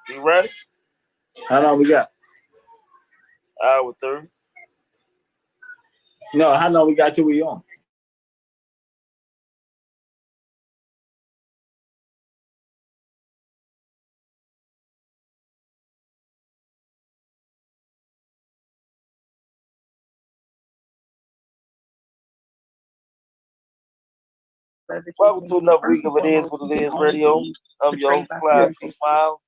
You ready? How long we got? Hour 30. No, how long we got till we on? Welcome to another week of It Is What It Is Radio. I'm your host, Clyde T. Miles.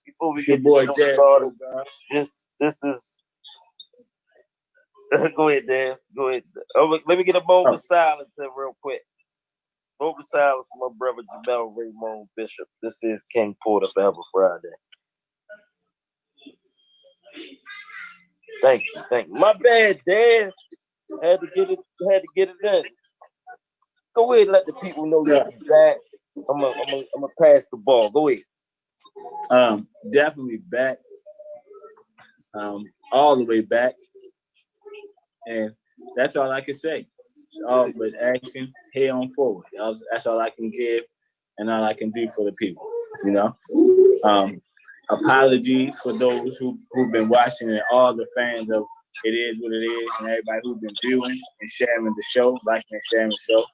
Before we It's your get the boy show Dad. started, this is go ahead, Dan. Go ahead. Let me get a moment of silence here real quick. Moment of silence for my brother Jamel Raymond Bishop. This is King Porter Forever Friday. Thank you. My bad, Dan. Had to get it done. Go ahead and let the people know you're back. I'm gonna pass the ball. Go ahead. Definitely back. All the way back. And that's all I can say. It's all but action, head on forward. That's all I can give and all I can do for the people, you know? Apologies for those who've been watching and all the fans of It Is What It Is and everybody who's been viewing and sharing the show, liking and sharing the show.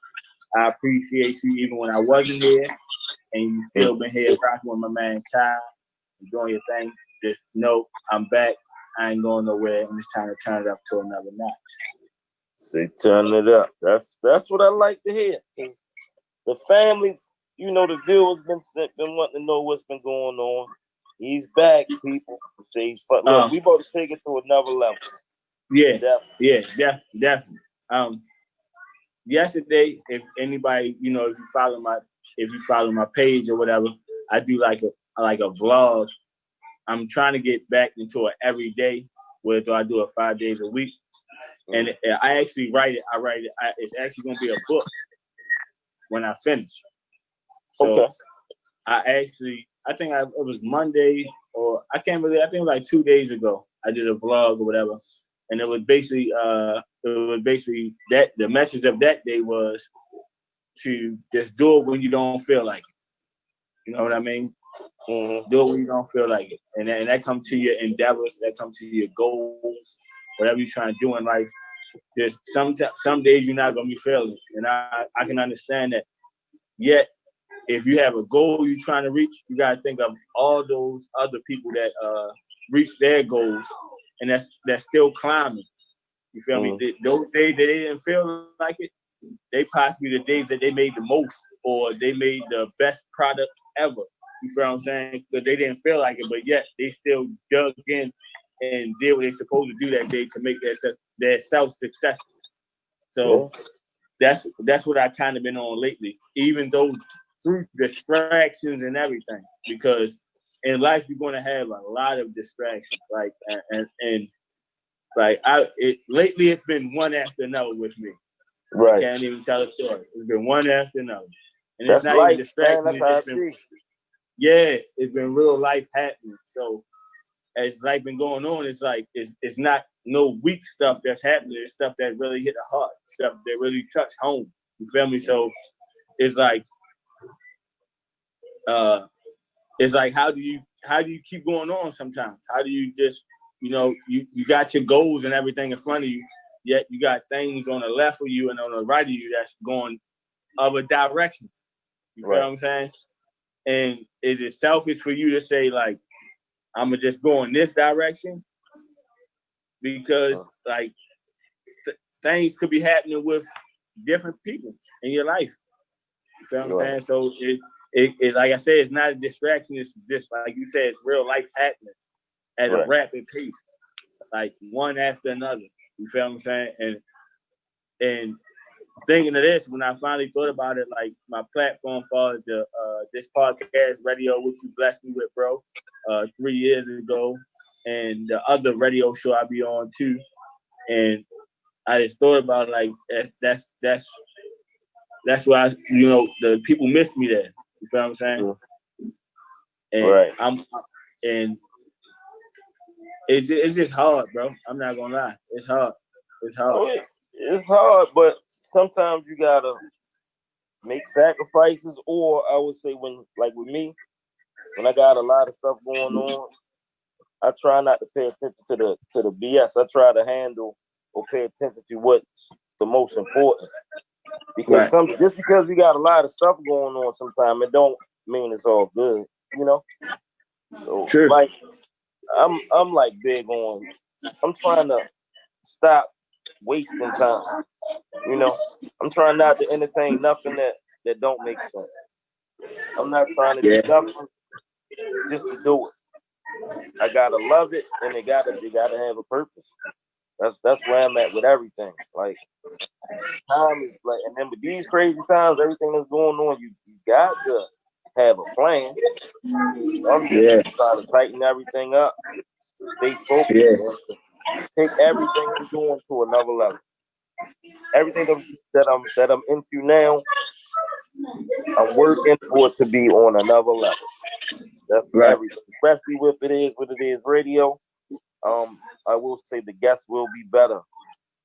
I appreciate you even when I wasn't here and you still been here rocking with my man Ty, doing your thing. Just know I'm back. I ain't going nowhere. I'm just trying to turn it up to another notch. See, turn it up. That's what I like to hear. The family, you know, the viewers been wanting to know what's been going on. He's back, people. See, look, we about to take it to another level. Yeah, definitely. Yesterday, if anybody, you know, if you follow my page or whatever, I do like a vlog. I'm trying to get back into it every day, whether I do it 5 days a week. And I actually write it. It's actually going to be a book when I finish. So okay. I think it was Monday or I can't believe, I think it was like 2 days ago. I did a vlog or whatever. And it was basically that the message of that day was to just do it when you don't feel like it. You know what I mean? Mm-hmm. Do it when you don't feel like it. And that comes to your endeavors, that comes to your goals, whatever you're trying to do in life. Just some days you're not going to be feeling it. And I can understand that. Yet, if you have a goal you're trying to reach, you got to think of all those other people that reach their goals and that's still climbing. You feel me? Those days that they didn't feel like it, they possibly the days that they made the most or they made the best product ever. You feel what I'm saying? Because they didn't feel like it, but yet they still dug in and did what they're supposed to do that day to make their self successful. So that's what I kind of been on lately, even though through distractions and everything, because in life you're going to have a lot of distractions. Like and like lately it's been one after another with me. Right. I can't even tell a story. It's been one after another, and that's it's not life, even distracting. man. It's been real life happening. So as life been going on, it's like it's not no weak stuff that's happening. It's stuff that really hit the heart, stuff that really touch home. You feel me? So it's like how do you keep going on sometimes? How do you just, you know, you got your goals and everything in front of you, yet you got things on the left of you and on the right of you that's going other directions. You feel what I'm saying? And is it selfish for you to say, like, I'm going to just go in this direction? Because, like, things could be happening with different people in your life. You feel what I'm saying? So it like I said, it's not a distraction. It's just, like you said, it's real life happening at a rapid pace, like one after another. You feel what I'm saying? And thinking of this, when I finally thought about it, like my platform for this podcast radio, which you blessed me with, bro, 3 years ago, and the other radio show I be on too, and I just thought about like that's why the people miss me there. You feel what I'm saying? And and it's just hard, bro. I'm not gonna lie, it's hard. It's hard. It's hard, but sometimes you gotta make sacrifices, or I would say when, like with me, when I got a lot of stuff going on, I try not to pay attention to the BS. I try to handle or pay attention to what's the most important. Because just because we got a lot of stuff going on, sometimes it don't mean it's all good, you know. So True. like I'm like big on. I'm trying to stop wasting time. You know, I'm trying not to entertain nothing that don't make sense. I'm not trying to do nothing just to do it. I gotta love it, and they gotta have a purpose. That's where I'm at with everything. Like time is like, and then with these crazy times, everything that's going on, you got to have a plan. I'm just trying to tighten everything up, stay focused, and take everything I'm doing to another level. Everything that I'm into now, I'm working for it to be on another level. That's everything, especially with it is what it is radio. I will say the guests will be better.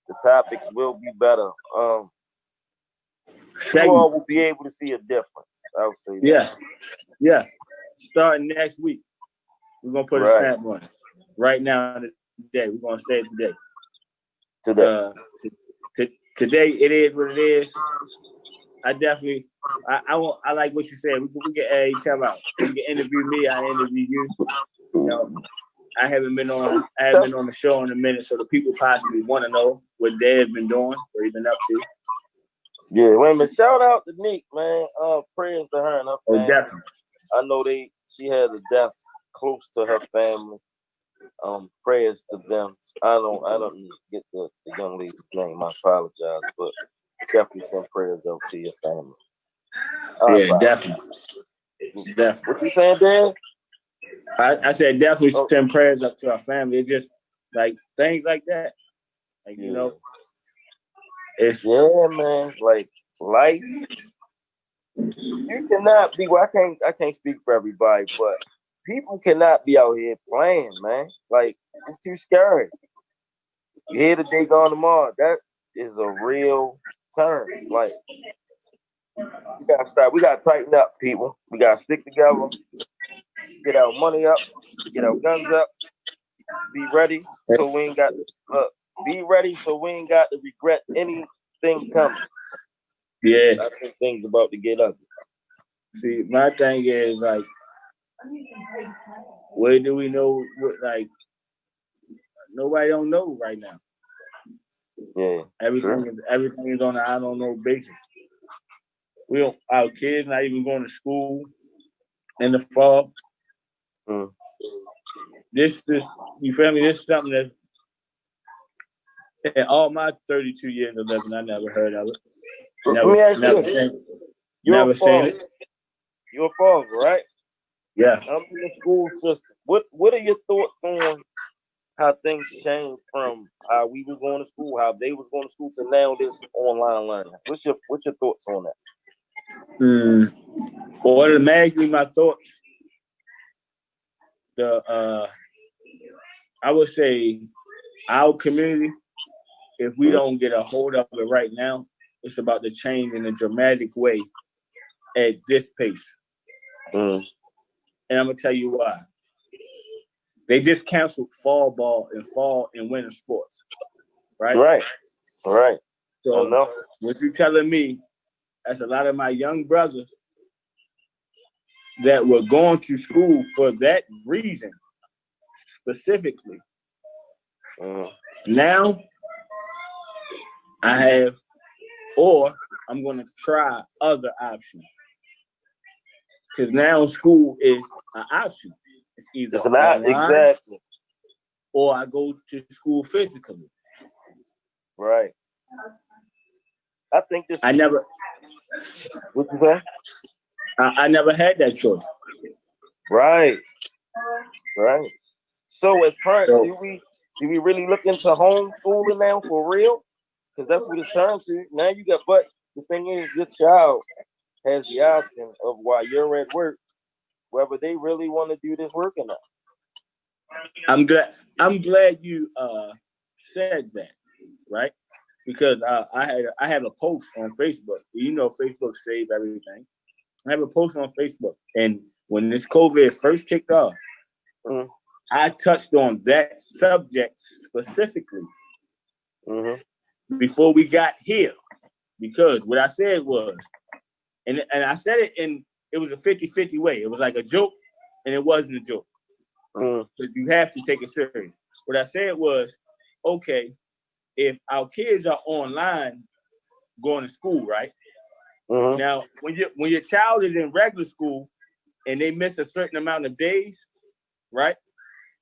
The topics will be better. You all will be able to see a difference. I would say that. Yeah. Starting next week, we're gonna put a stamp on it. Right now, today, we're gonna say it today. Today, it is what it is. I definitely, I like what you said. We can add each other out. You can interview me. I interview you. You know, I haven't been on the show in a minute, so the people possibly want to know what Dad's been doing, what he's been up to. Yeah, wait a minute. Shout out to Neek, man. Prayers to her and her family. Definitely. I know she had a death close to her family. Prayers to them. I don't get the young lady's name. I apologize, but definitely send prayers out to your family. Definitely. What you saying, Dan? I said definitely send prayers up to our family. It's just like things like that. Like, you know, it's man. Like life. You cannot be. Well, I can't speak for everybody, but people cannot be out here playing, man. Like it's too scary. You hear today, gone tomorrow. That is a real turn. Like we gotta stop. We gotta tighten up, people. We gotta stick together. Get our money up. Get our guns up. Be ready so we ain't got. Be ready so we ain't got to regret anything coming. Yeah, I think things about to get ugly. See, my thing is like, where do we know? Like, nobody don't know right now. Yeah, everything is on an I don't know basis. Our kids not even going to school in the fall. This you feel me? This is something that's in all my 32 years of living, I never heard of it. Never seen it. You're a father, right? Yeah. I'm in the school system. What are your thoughts on how things changed from how we were going to school, how they was going to school, to now this online learning? What's your thoughts on that? Well, automatically my thoughts. I would say our community, if we don't get a hold of it right now, it's about to change in a dramatic way at this pace. And I'm gonna tell you why. They just canceled fall ball and fall and winter sports, right? Right. So what you telling me? That's a lot of my young brothers that were going to school for that reason specifically. Now I have, or I'm going to try other options. Because now school is an option. It's either online, exactly, or I go to school physically. Right. I think this. I never. What you say? I never had that choice. Right. So as parents, do we really look into homeschooling now for real? Because that's what it's turned to. Now you got, but the thing is, your child has the option of while you're at work, whether they really want to do this work or not. I'm glad you said that, right? Because I have a post on Facebook. You know, Facebook save everything. I have a post on Facebook, and when this COVID first kicked off, I touched on that subject specifically before we got here. Because what I said was, and I said it it was a 50-50 way. It was like a joke, and it wasn't a joke. So you have to take it serious. What I said was, okay, if our kids are online going to school, right? Now, when your child is in regular school and they miss a certain amount of days, right?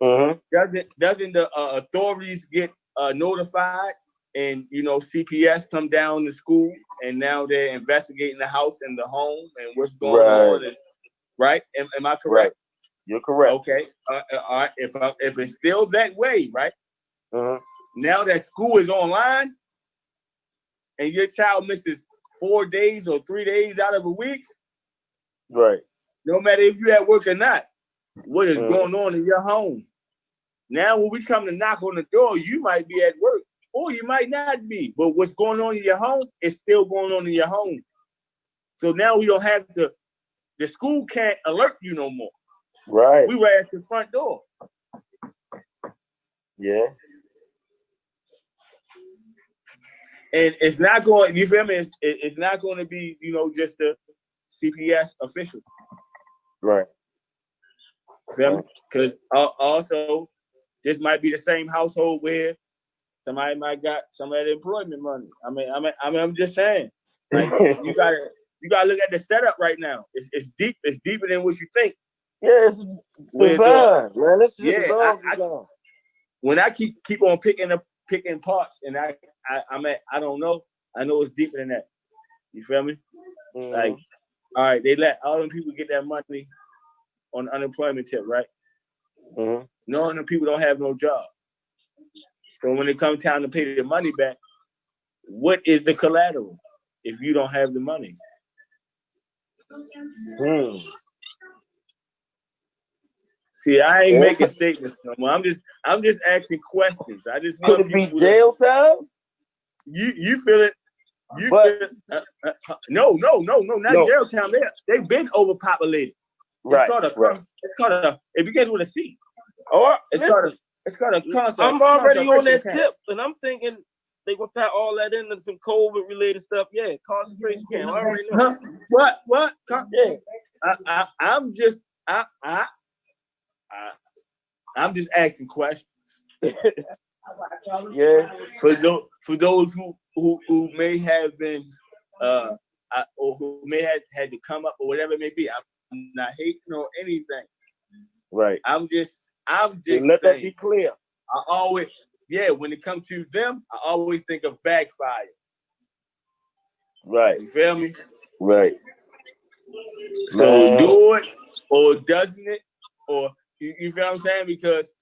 Doesn't the authorities get notified, and CPS come down to school, and now they're investigating the house and the home and what's going on, and, right? Am I correct? Right. You're correct. Okay. All right. If it's still that way, right? Now that school is online, and your child misses 4 days or 3 days out of a week, right? No matter if you're at work or not, what is going on in your home? Now, when we come to knock on the door, you might be at work, or you might not be. But what's going on in your home is still going on in your home. So now we don't have to. The school can't alert you no more. Right. We were at the front door. Yeah. And it's not going, you feel me? It's not going to be, just the CPS official. Right. Feel me? Because also, this might be the same household where somebody might got some of that employment money. I mean, I'm just saying, like you gotta look at the setup right now. It's deep. It's deeper than what you think. Yeah, it's designed, man. This shit is all designed. When I keep on picking parts, and I don't know. I know it's deeper than that. You feel me? Like, all right, they let all them people get that money on unemployment tip, right? None of them people don't have no job. So when it comes time to pay the money back, what is the collateral if you don't have the money? See, I ain't making statements no more. I'm just asking questions. I just could it be jail time? You feel it? No, not jail time. They've been overpopulated. Right. It's called a. It begins with a C. Or it's called a concept. I'm already on that tip, and I'm thinking they gonna tie all that into some COVID related stuff. Yeah, concentration camp. I already know. What? Yeah. I'm just asking questions. Yeah. For those who may have been or who may have had to come up or whatever it may be. I'm not hating or anything. Right. I'm just let saying, that be clear. I always, when it comes to them, I always think of backfire. Right. You feel me? Right. So do it or doesn't it? Or you feel what I'm saying? Because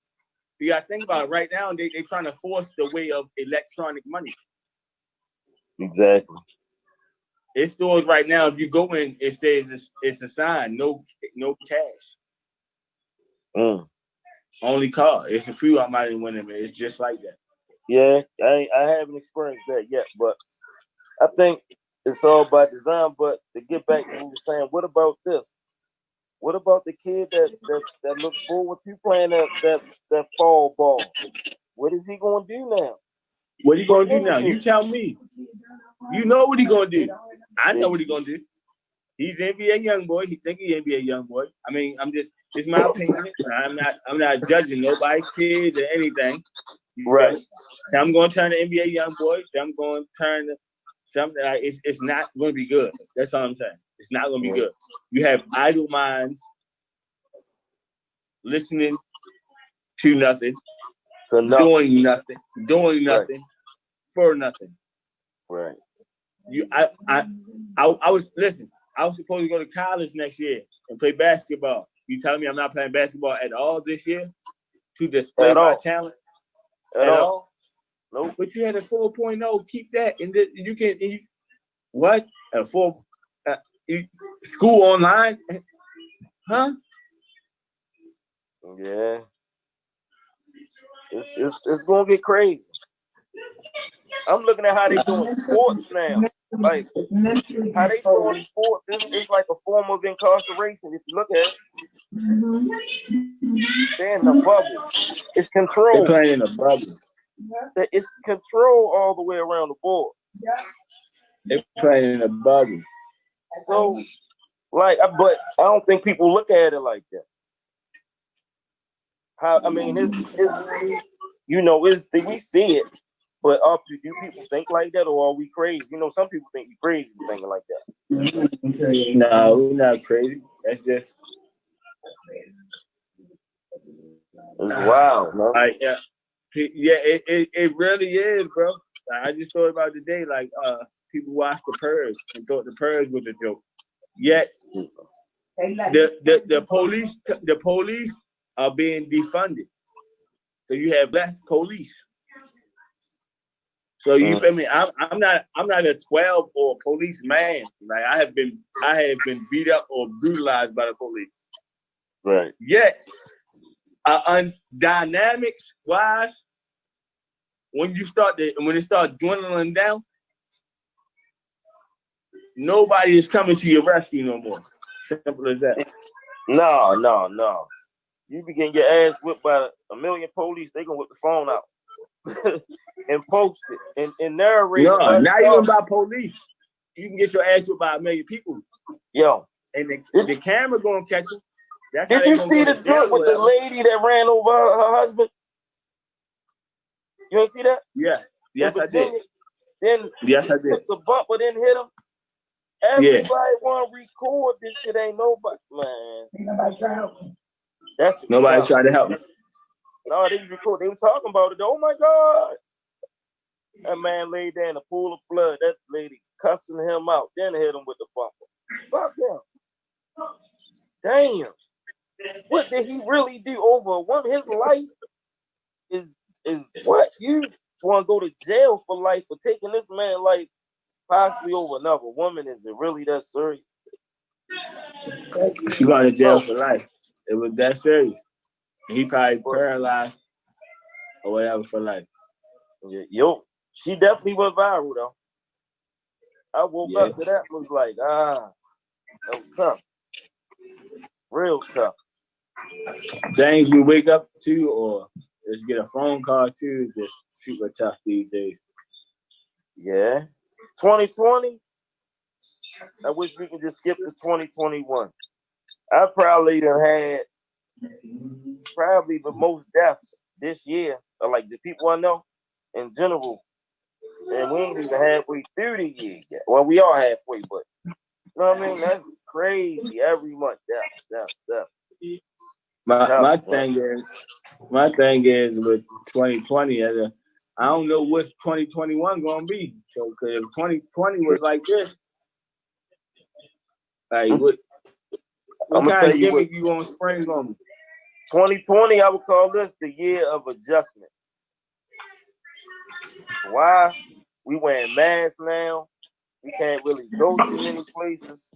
you gotta think about it right now, they're trying to force the way of electronic money. Exactly. In stores right now, if you go in, it says it's a sign, no cash. Only card. It's a few I might win them. It's just like that. Yeah, I haven't experienced that yet, but I think it's all by design. But to get back to what you were saying, what about this? What about the kid that looks forward to playing that fall ball? What is he gonna do now? What are you gonna do now? You tell me. You know what he gonna do. I know what he gonna do. He's an NBA young boy. He think he's NBA young boy. I mean, it's my opinion. I'm not judging nobody's kids or anything. Right. So I'm gonna turn the NBA young boy. So I'm gonna turn something. It's not gonna be good. That's all I'm saying. It's not gonna be good. You have idle minds listening to nothing, doing nothing for nothing. Right. I was listen. I was supposed to go to college next year and play basketball. You telling me I'm not playing basketball at all this year to display my talent at all? Nope. But you had a 4.0. Keep that, and then you can. What a school online, huh? Yeah. It's gonna get crazy. I'm looking at how they doing sports now. Like It's mentally how they doing controlled. sports, it's like a form of incarceration. If you look at it, they're in the bubble. It's They're control. playing in a bubble. It's control all the way around the board. They're playing in a bubble. So, like, but I don't think people look at it like that. How I mean, his you know, we see it, but do people think like that, or are we crazy? You know, some people think we crazy for thinking like that. No, we're not crazy. That's just It's wild, man. like it really is, bro. Like, I just thought about today, like people watched The Purge and thought The Purge was a joke. Yet the police are being defunded, so you have less police. So you feel me? I'm not a 12 or policeman. Like I have been beat up or brutalized by the police. Right. Yet, dynamics wise, when it starts dwindling down, nobody is coming to your rescue no more. Simple as that. No. You begin your ass whipped by a million police, they gonna whip the phone out and post it and narrate. No, not even by police. You can get your ass whipped by a million people. Yo, and the camera gonna catch you. That's did you see the joint with the lady that ran over her husband? You ain't see that? Yeah. Yes, I did. Then yes, I did. Took the bump, but didn't hit him. Everybody want to record this shit. Ain't nobody, man. That's nobody tried to help me. No, they was recording. They were talking about it. Oh my God. That man laid there in a pool of blood. That lady cussing him out. Then hit him with the bumper. Fuck him. Damn. What did he really do over a woman? His life is what? You want to go to jail for life for taking this man's life possibly over another woman? Is it really that serious? She going to jail for life. It was that serious. He probably paralyzed or whatever for life. Yo, she definitely went viral though. I woke up to that and was like, that was tough. Real tough. Things we wake up to or just get a phone call to, just super tough these days. Yeah. 2020, I wish we could just skip to 2021. I probably done had the most deaths this year, or like the people I know in general. And we ain't even halfway through the year yet. Well, we are halfway, but you know what I mean? That's crazy. Every month, death. My thing is with 2020, I don't know what's 2021 gonna be. So, cause if 2020 was like this, like what kind of gimmick you gonna spring on me? 2020, I would call this the year of adjustment. Why? We wearing masks now. We can't really go to many places.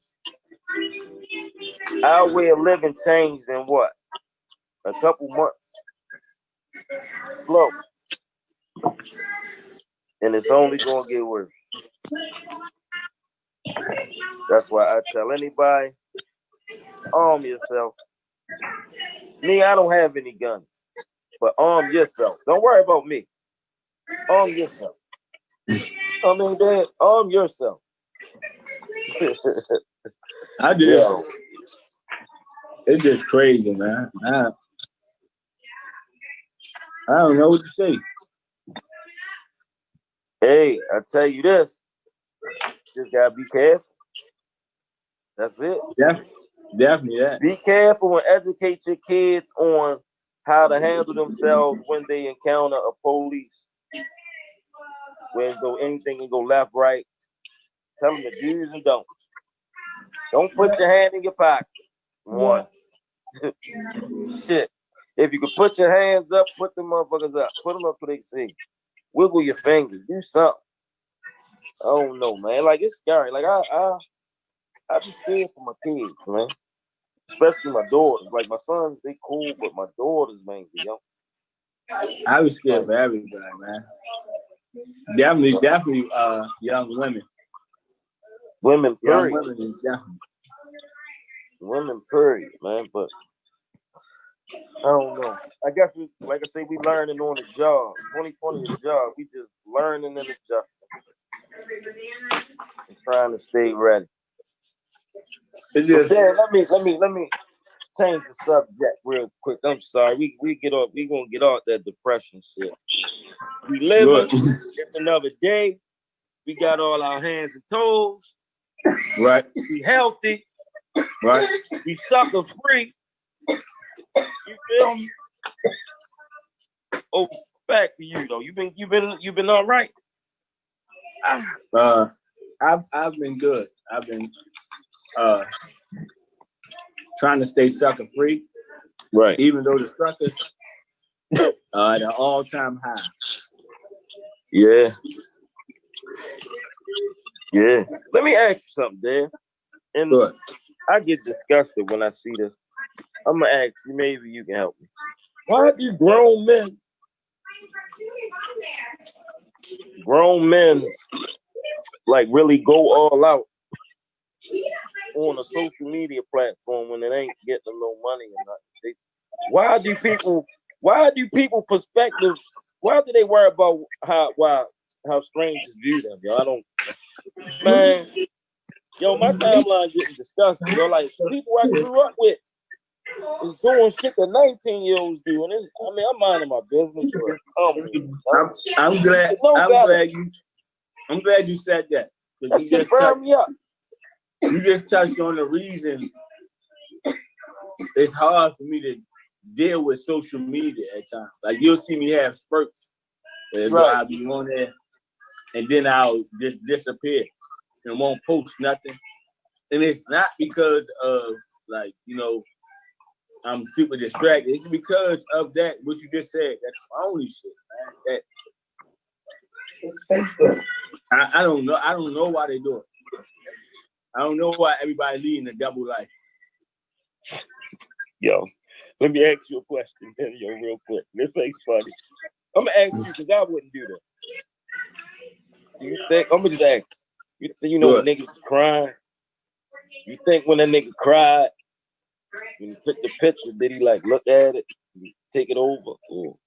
Our way of living changed in what? A couple months. Slow. And it's only gonna get worse. That's why I tell anybody, arm yourself. Me, I don't have any guns, but arm yourself. Don't worry about me. Arm yourself. I mean, Dad, arm yourself. I do. Yeah. It's just crazy, man. I don't know what to say. Hey, I tell you this. Just gotta be careful. That's it. Definitely that. Be careful and educate your kids on how to handle themselves when they encounter a police. When anything can go left, right. Tell them the do's and don'ts. Don't put your hand in your pocket. One. Shit. If you could put your hands up, put them motherfuckers up. Put them up so they can see. Wiggle your fingers. Do something. I don't know, man. Like, it's scary. Like, I be scared for my kids, man. Especially my daughters. Like, my sons, they cool, but my daughters, man, yo. I was scared for everybody, man. Definitely, young women. Women, Young period. women, definitely. Women, period, man. But I don't know. I guess, like I say, we learning on the job. 2020 is a job. We just learning in the job and trying to stay ready. It's So, just Dan, let me change the subject real quick. I'm sorry. We get off. We gonna get off that depression shit. We living. good. It's another day. We got all our hands and toes. Right, We healthy. right. We sucker free. You feel me? Oh, back to you though. You've been all right. I've been good. I've been trying to stay sucker free, Right. even though the suckers are at an all-time high. Yeah. Yeah. Let me ask you something, Dan. And Good. I get disgusted when I see this. I'm gonna ask you, maybe you can help me. Why do grown men like really go all out on a social media platform when it ain't getting them no money or nothing? Why do people perspective? Why do they worry about how strangers view them? Yo, I don't, man. Yo, my timeline getting disgusting. Yo, like people I grew up with is doing shit that 19-year-olds do, and I'm minding my business. But I'm glad. I'm glad you said that. That shit burned me up. You just touched on the reason it's hard for me to deal with social media at times. Like you'll see me have spurts. Right. I'll be on there, and then I'll just disappear and won't post nothing. And it's not because of like, I'm super distracted. It's because of that, what you just said, that phony shit, man. I don't know. I don't know why they do it. I don't know why everybody leading a double life. Yo, let me ask you a question, man, yo, real quick. This ain't funny. I'm gonna ask you because I wouldn't do that. Do you think? I'm gonna just ask. You know when niggas crying? You think when that nigga cried, when you took the picture, did he like look at it, take it over? Or...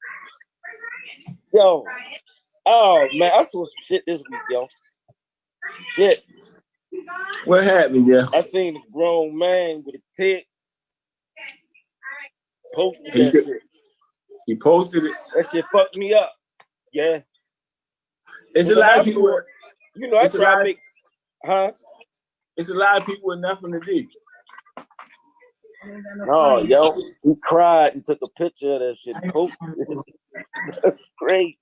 Yo, oh man, I saw some shit this week, yo. Shit. What happened, yeah? I seen a grown man with a tick posted that shit. He posted it. That shit fucked me up. Yeah. It's a lot of people. I try to make, It's a lot of people with nothing to do. No, yo, he cried and took a picture of that shit. That's great.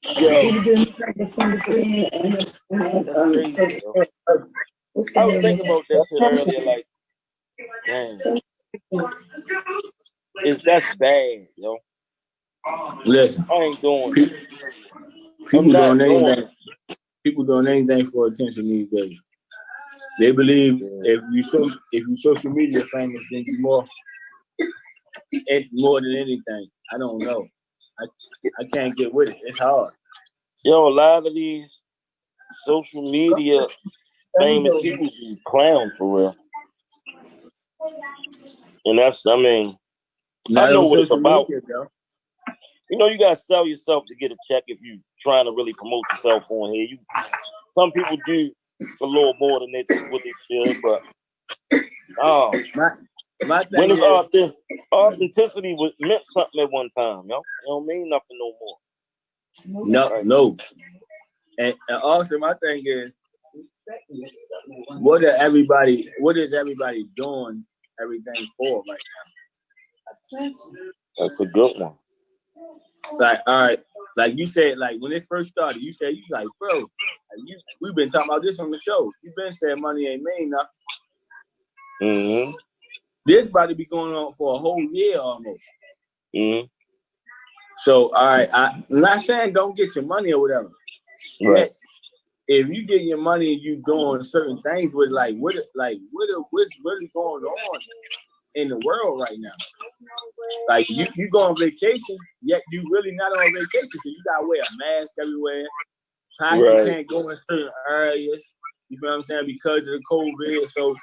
Yo. That's crazy, yo. I was thinking about that shit earlier, like, damn. That's bad, yo. Listen, I ain't doing it. People doing anything for attention these days. They believe if you social media famous, then you more than anything. I don't know. I can't get with it. It's hard. Yo, a lot of these social media famous people be clown for real. And that's, I know what it's about. Media, you gotta sell yourself to get a check if you trying to really promote yourself on here. Some people do a little more than what they should, but my thing when it's authenticity meant something at one time, yo. It don't mean nothing no more. No. And also my thing is, what is everybody doing everything for right now? That's a good one. Like, all right, like you said, like when it first started, you said, like, bro, we've been talking about this on the show. You've been saying money ain't mean nothing. Mm-hmm. This about to be going on for a whole year almost. Mm-hmm. So, all right, I'm not saying don't get your money or whatever. Right. If you get your money and you doing certain things with what's really going on in the world right now? Like you go on vacation, yet you really not on vacation because you gotta wear a mask everywhere. You can't go in certain areas. You feel what I'm saying? Because of the COVID, so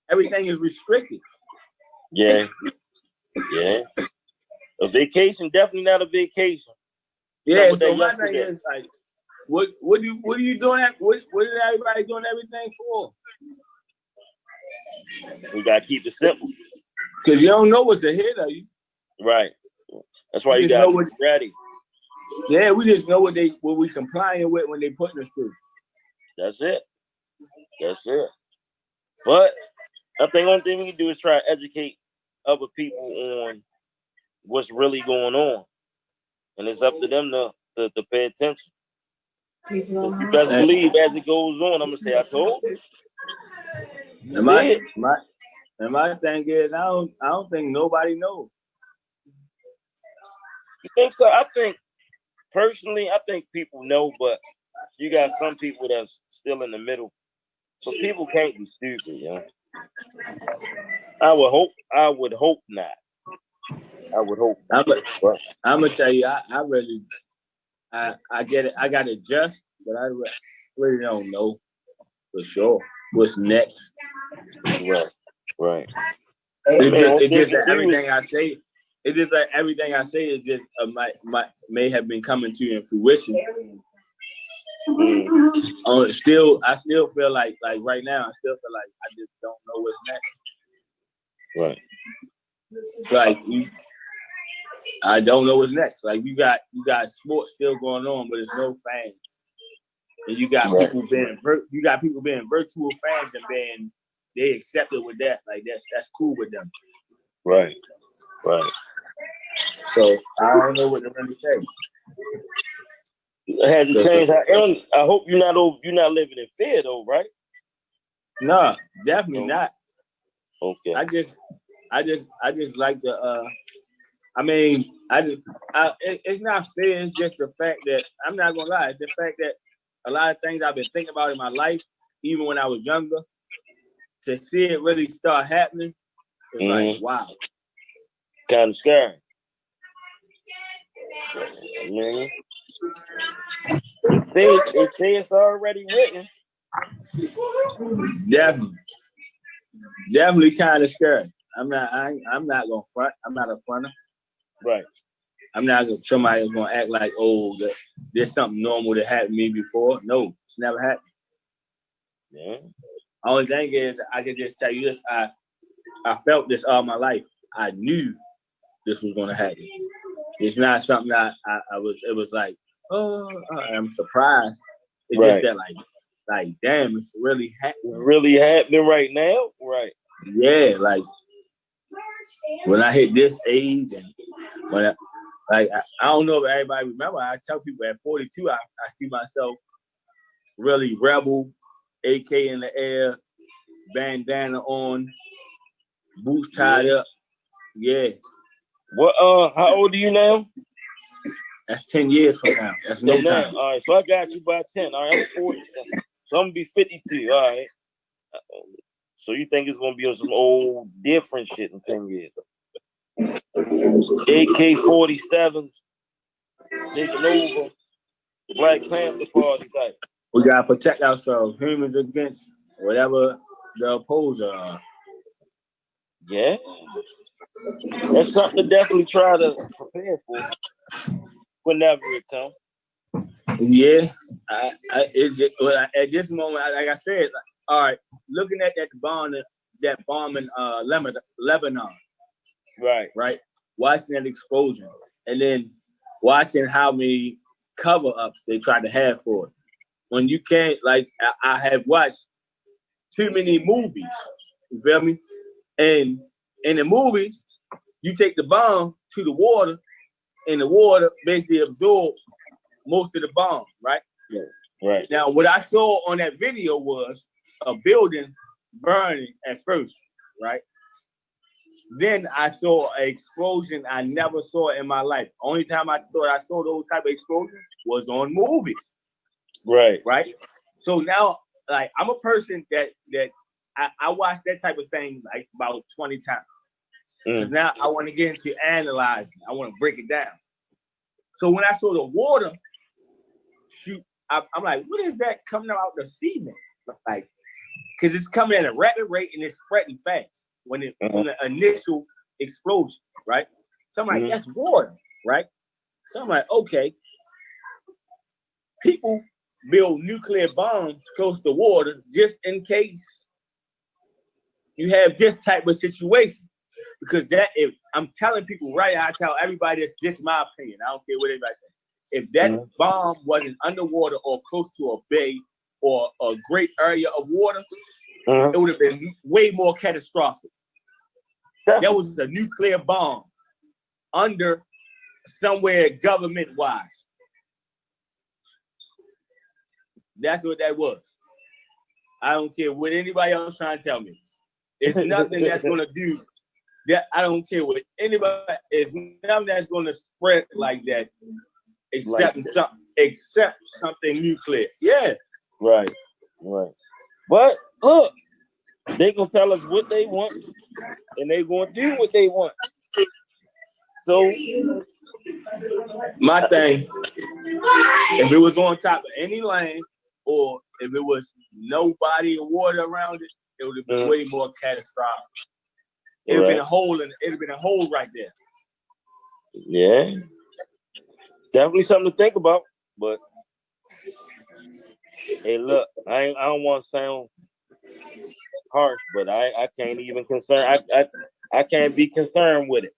everything is restricted. Yeah. A vacation, definitely not a vacation. Yeah, so my thing is like, what are you doing? What is everybody doing everything for? We gotta keep it simple. Because you don't know what's ahead of you. Right. That's why you gotta be ready. Yeah, we just know what we complying with when they putting us through. That's it. But I think one thing we can do is try to educate other people on what's really going on. And it's up to them to pay attention. You best believe as it goes on, I'm gonna say I told you. And my thing is I don't think nobody knows. You think so? I think personally, I think people know, but you got some people that's still in the middle. So people can't be stupid, you know. I would hope not. I'm gonna tell you, I really I get it. I got to adjust, but I really don't know for sure what's next. Right. It's just that everything I say. It's just that everything I say is just may have been coming to in fruition. I still feel like right now, I still feel like I just don't know what's next. Right. Like I don't know what's next. Like you got sports still going on, but there's no fans. And you got people being virtual fans and they accept it with that. Like that's cool with them. Right. So I don't know what to really say. Has it changed? I hope you're not living in fear though, right? No, definitely not. Okay. I just like the it's not fair. It's just the fact that I'm not gonna lie. It's the fact that a lot of things I've been thinking about in my life, even when I was younger, to see it really start happening, it's like wow. Kind of scary. They say it's already written. Definitely kind of scary. I'm not gonna front. I'm not a fronter. Right. I'm not gonna somebody's gonna act like, oh, there's something normal that happened to me before. No, it's never happened. Yeah. Only thing is, I can just tell you this: I felt this all my life. I knew this was gonna happen. It's not something that it was like, oh, I'm surprised. It's just that like, damn, it's really happening. It's really happening right now, right? Yeah, like when I hit this age and when I don't know if everybody remember. I tell people at 42, I see myself really rebel, AK in the air, bandana on, boots tied up. Yeah. What? How old are you now? That's 10 years from now. That's no time. All right, so I got you by 10. All right, I'm 40. So I'm gonna be 52. All right. So you think it's gonna be on some old different shit in 10 years? AK-47s taking over the Black Panther Party type. We gotta protect ourselves, humans against whatever the opposer are. Yeah. That's something to definitely try to prepare for whenever it comes. Yeah, at this moment, like I said, all right, looking at that bomb in Lebanon, right, watching that explosion, and then watching how many cover-ups they tried to have for it. When you can't, like, I have watched too many movies, you feel me? And in the movies, you take the bomb to the water, and the water basically absorbs most of the bomb, right? Yeah. Right. Now, what I saw on that video was a building burning at first, right? Then I saw an explosion I never saw in my life. Only time I thought I saw those type of explosions was on movies. Right. Right. So now, like, I'm a person that I watch that type of thing like about 20 times. Now I want to get into analyzing. I want to break it down. So when I saw the water shoot I'm like, what is that coming out the cement? Like, because it's coming at a rapid rate and it's spreading fast when the initial explosion, right? So I'm like, that's water, right? So I'm like, okay, people build nuclear bombs close to water just in case you have this type of situation. Because if I'm telling people right, I tell everybody this is my opinion. I don't care what anybody says. If that bomb wasn't underwater or close to a bay or a great area of water, it would have been way more catastrophic. That was a nuclear bomb under somewhere government-wise. That's what that was. I don't care what anybody else trying to tell me. It's nothing that's going to do that. I don't care what anybody. It's nothing that's going to spread like that, except something nuclear. Yeah. Right. But look, they gonna tell us what they want, and they gonna do what they want. So my thing, if it was on top of any land, or if it was no body of water around it, it would have been way more catastrophic. It would have been a hole, and it'd have been a hole right there. Yeah, definitely something to think about. But hey, look, I don't want to sound harsh, but I can't even concern. I can't be concerned with it.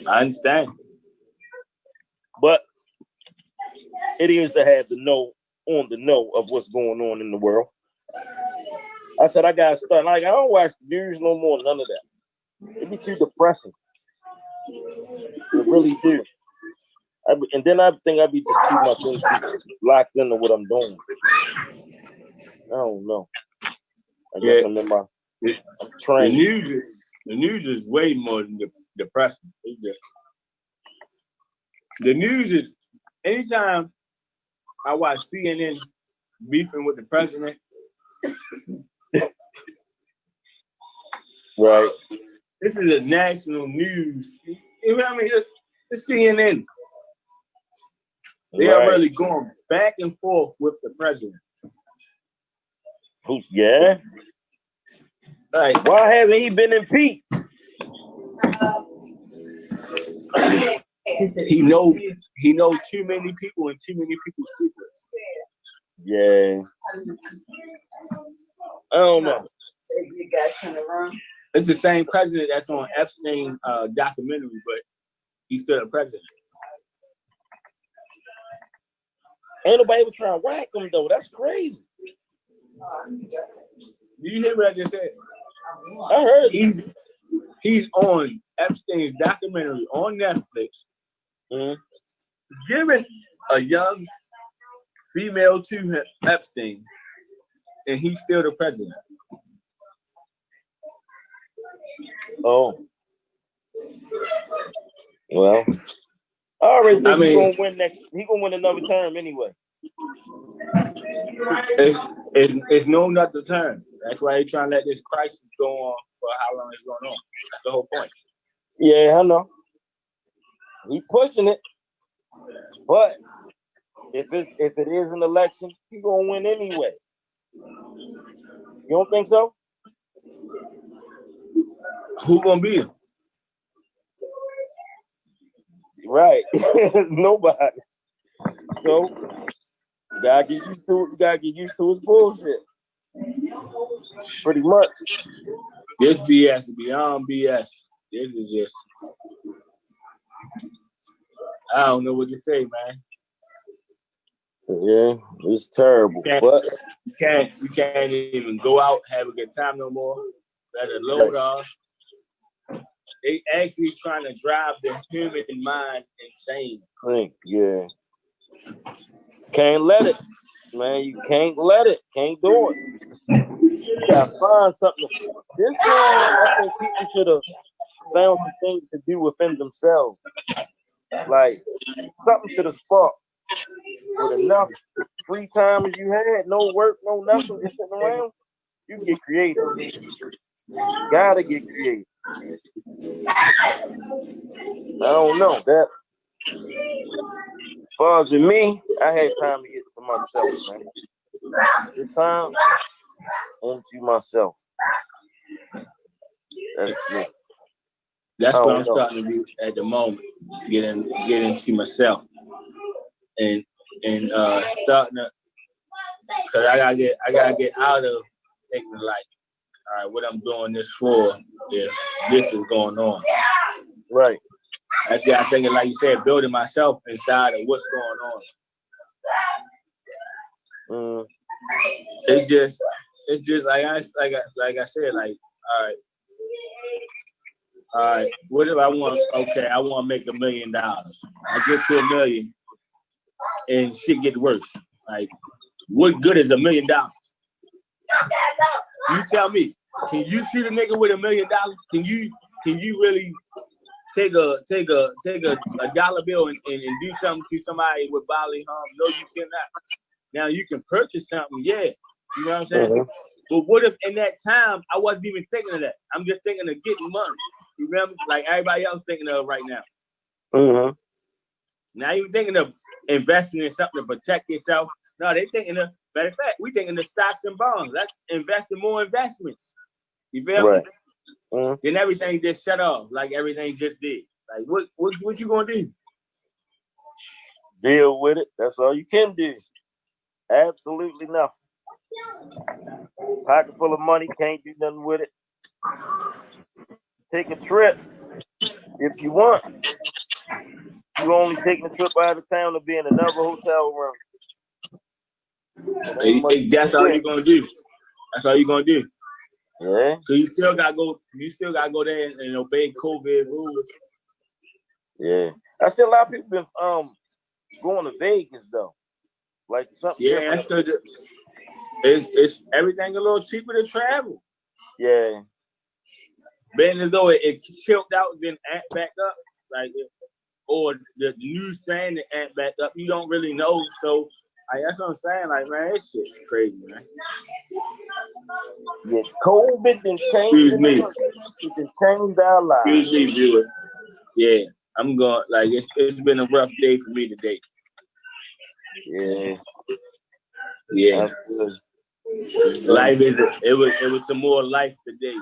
I understand, but it is to have the know of what's going on in the world. I said I gotta start. Like I don't watch the news no more. None of that. It be too depressing. It really do. And then I think I be just keep my things locked into what I'm doing. I don't know. I guess I'm in my train. The news is way more than depressing. The news is anytime I watch CNN beefing with the president. Right. This is a national news. You know what I mean? It's CNN. They are really going back and forth with the president. Yeah. Like, why hasn't he been impeached? He know too many people and too many people's secrets. Yeah. I don't know. It's the same president that's on Epstein documentary, but he's still the president. Ain't nobody was trying to whack him though. That's crazy. Do you hear what I just said? I heard he's on Epstein's documentary on Netflix, giving a young female to Epstein, and he's still the president. Oh. Well, I already think he's gonna win next. He's gonna win another term anyway. It's no another term. That's why they're trying to let this crisis go on for how long it's going on. That's the whole point. Yeah, I know. He's pushing it, but if it is an election, he's gonna win anyway. You don't think so? Who gonna beat him? Right. Nobody. So you gotta get used to it. You gotta get used to his bullshit. Pretty much. This BS is beyond BS. This is just, I don't know what to say, man. Yeah, it's terrible. You can't even go out, have a good time no more. Better load off. They actually trying to drive the human mind insane. Yeah. Can't let it, man. You can't let it. Can't do it. You gotta find something. This time, I think people should have found some things to do within themselves. Like something should have sparked. With enough free time as you had, no work, no nothing, just sitting around, you get creative. You gotta get creative. I don't know that. far as with me, I had time to get to myself, man. This time, onto myself. That's it. That's what I'm starting to do at the moment. Getting to myself and starting to, cause I gotta get out of thinking like, all right, what I'm doing this for if this is going on. Right. That's why I'm thinking, like you said, building myself inside of what's going on. It's just like I said, like, all right, what if I want? Okay, I want to make $1 million. I get to $1 million, and shit get worse. Like, what good is $1 million? You tell me. Can you see the nigga with $1 million? Can you really take a dollar bill and do something to somebody with bodily harm? No, you cannot. Now you can purchase something, yeah. You know what I'm saying? Mm-hmm. But what if in that time I wasn't even thinking of that? I'm just thinking of getting money. You remember? Like everybody else thinking of right now. Mm-hmm. Not even thinking of investing in something to protect yourself. No, they thinking of, matter of fact, we thinking of stocks and bonds. Let's invest in more investments. You feel me? Mm-hmm. Then everything just shut off, like everything just did. Like what you gonna do? Deal with it. That's all you can do. Absolutely nothing. Pocket full of money, can't do nothing with it. Take a trip if you want. You only taking a trip out of town to be in another hotel room. That's all you're gonna do. That's all you're gonna do. Yeah. So you still gotta go there and obey COVID rules. Yeah. I see a lot of people been going to Vegas though. Like something. Yeah, that's because it's everything a little cheaper to travel. Yeah. Being as though it chilled out and then amped back up, like or the news saying it amped back up, you don't really know. So that's what I'm saying. Like, man, this shit's crazy, man. Yeah, COVID done changed our lives. Excuse me, viewers. Yeah, I'm going. Like, it's been a rough day for me today. Yeah. Yeah. Life is it was some more life today.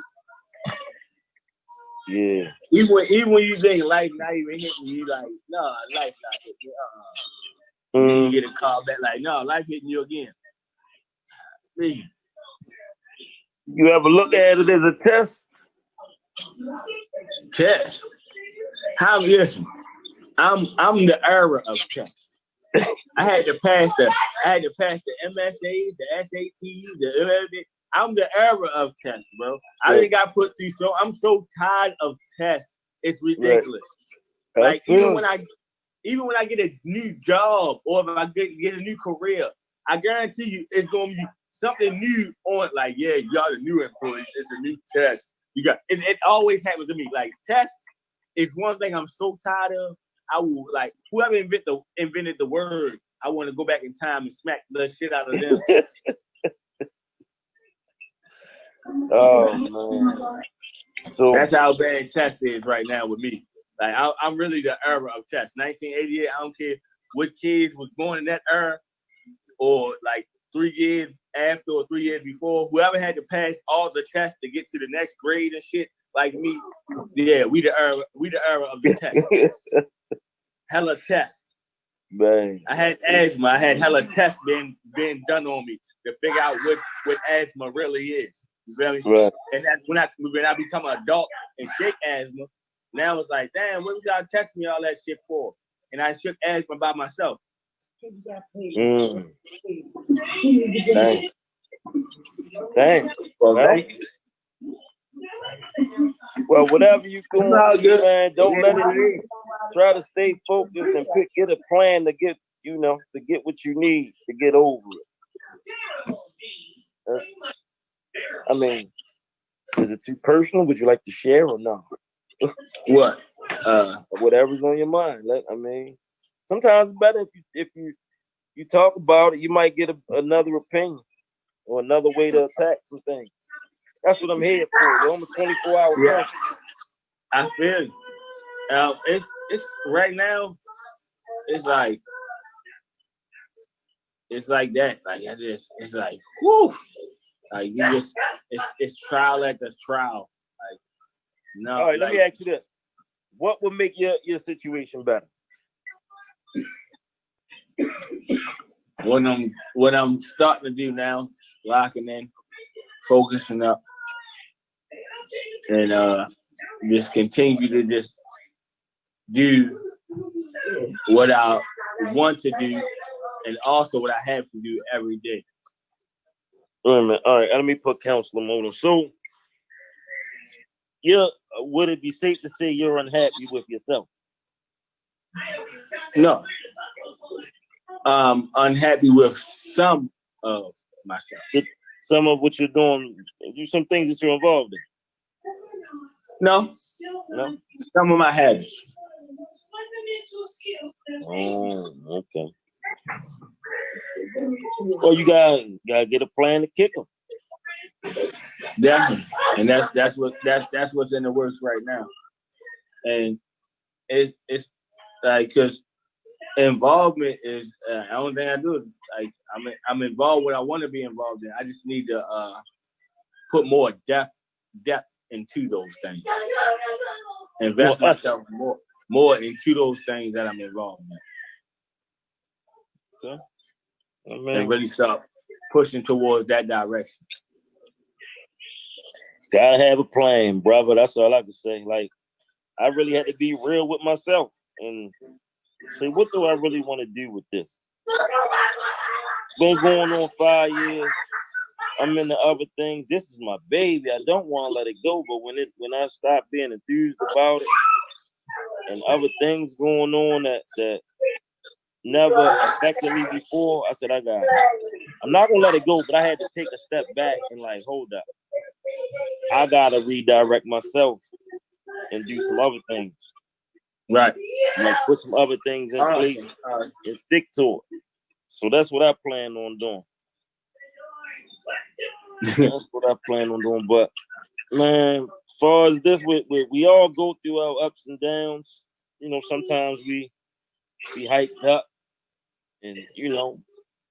Yeah. Even when you think life not even hitting you, like, no, life not hitting you. Then you get a call back like, no, life hitting you again. Please. You ever look at it as a test? Test. Yes. I'm the era of test. I had to pass the MSA, the SAT, I'm the era of tests, bro. I think I put these I'm so tired of tests. It's ridiculous. Right. Like even when I get a new job or if I get a new career, I guarantee you it's gonna be something new on. Like, yeah, y'all the new employees. It's a new test. You got it always happens to me. Like tests is one thing I'm so tired of. I will like whoever invented the word. I want to go back in time and smack the shit out of them. Oh man! So that's how bad test is right now with me. Like I'm really the era of test. 1988. I don't care what kids was born in that era, or like 3 years after or 3 years before. Whoever had to pass all the tests to get to the next grade and shit, like me. Yeah, we the era of the test. Hella tests. Man. I had asthma. I had hella tests being done on me to figure out what asthma really is. You feel me? Right. And that's when I become an adult and shake asthma. Now it's like, damn, what was y'all testing me all that shit for? And I shook asthma by myself. Dang. Dang. Well, whatever you doing, man, don't let it. Try to stay focused and get a plan to get what you need to get over it. I mean, is it too personal? Would you like to share or not? What? Whatever's on your mind. Sometimes it's better if you talk about it. You might get another opinion or another way to attack some things. That's what I'm here for. I'm a 24-hour. Yeah. I feel you. It's right now. It's like it's like that. Like it's like, whoo. Like you just, it's trial after trial. Like no. All right, like, let me ask you this: what would make your situation better? What I'm starting to do now, locking in, focusing up, and just continue to just do what I want to do, and also what I have to do every day. Wait a minute. All right, let me put counselor mode on. So, would it be safe to say you're unhappy with yourself? No, unhappy with some of myself. Some of what you're doing, some things that you're involved in. No. Some of my habits. Oh, okay. Well, you gotta get a plan to kick them. Definitely, and that's what's in the works right now, and it's like because involvement is the only thing I do is like I'm involved what I want to be involved in. I just need to put more depth into those things, invest myself more into those things that I'm involved in, okay. and really start pushing towards that direction. Gotta have a plan, brother. That's all I can say. Like, I really had to be real with myself and say, what do I really want to do with this? It's been going on 5 years. I'm into other things. This is my baby. I don't want to let it go. But when I stop being enthused about it and other things going on that never affected me before, I said, I got it. I'm not gonna let it go, but I had to take a step back and like, hold up. I gotta redirect myself and do some other things. Right. Like put some other things in place and stick to it. So that's what I plan on doing. That's what I plan on doing. But man, as far as this, we all go through our ups and downs. You know, sometimes we hyped up and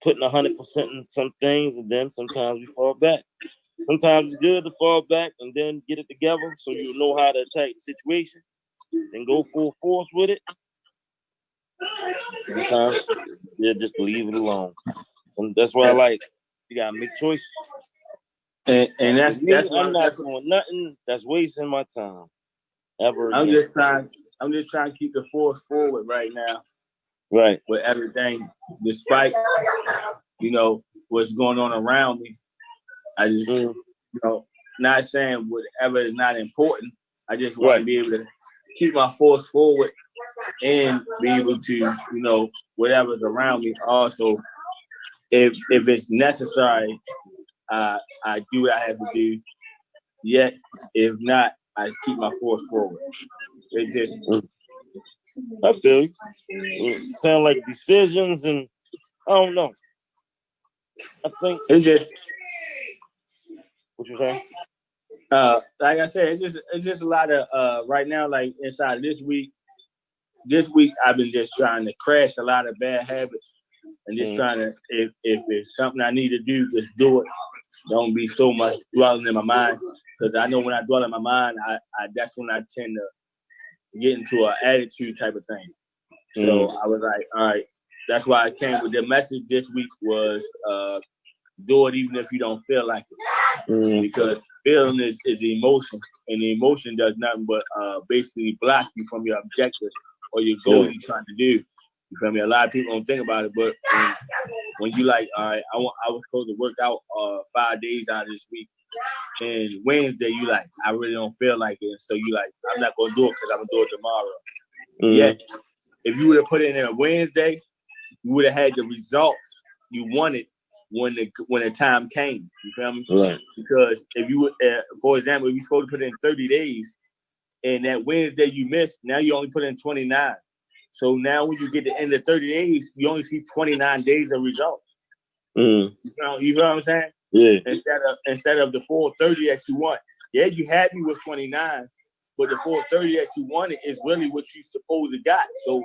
putting 100% in some things, and then sometimes we fall back. Sometimes it's good to fall back and then get it together so you know how to attack the situation and go full force with it. Sometimes just leave it alone. And that's why I like you gotta make choices. And that's I'm not doing nothing that's wasting my time ever again. I'm just trying to keep the force forward right now. Right. With everything, despite what's going on around me. I just not saying whatever is not important. I just want to be able to keep my force forward and be able to, whatever's around me. Also, if it's necessary, I do what I have to do. Yet, if not, I keep my force forward. It just. I feel you. It sound like decisions, and I don't know. I think it's just. What you saying? Like I said, it's just a lot of right now. Like inside this week I've been just trying to crash a lot of bad habits and just trying to if it's something I need to do, just do it. Don't be so much dwelling in my mind, because I know when I dwell in my mind, I that's when I tend to get into an attitude type of thing. So I was like, all right, that's why I came with the message this week was do it even if you don't feel like it, because feeling is emotion, and the emotion does nothing but basically block you from your objective or your goal you're trying to do. You feel me? A lot of people don't think about it, but when you like, all right, I was supposed to work out 5 days out of this week, and Wednesday you like, I really don't feel like it, so you like, I'm not gonna do it because I'm gonna do it tomorrow. Yet, if you would have put it in a Wednesday, you would have had the results you wanted when the time came. You feel me? Right. Because if you would, for example, if you're supposed to put in 30 days, and that Wednesday you missed, now you only put in 29. So now when you get to the end of 30 days, you only see 29 days of results. You know what I'm saying? Yeah. Instead of the full 30 that you want. Yeah, you happy with 29, but the full 30 that you wanted is really what you supposed to got. So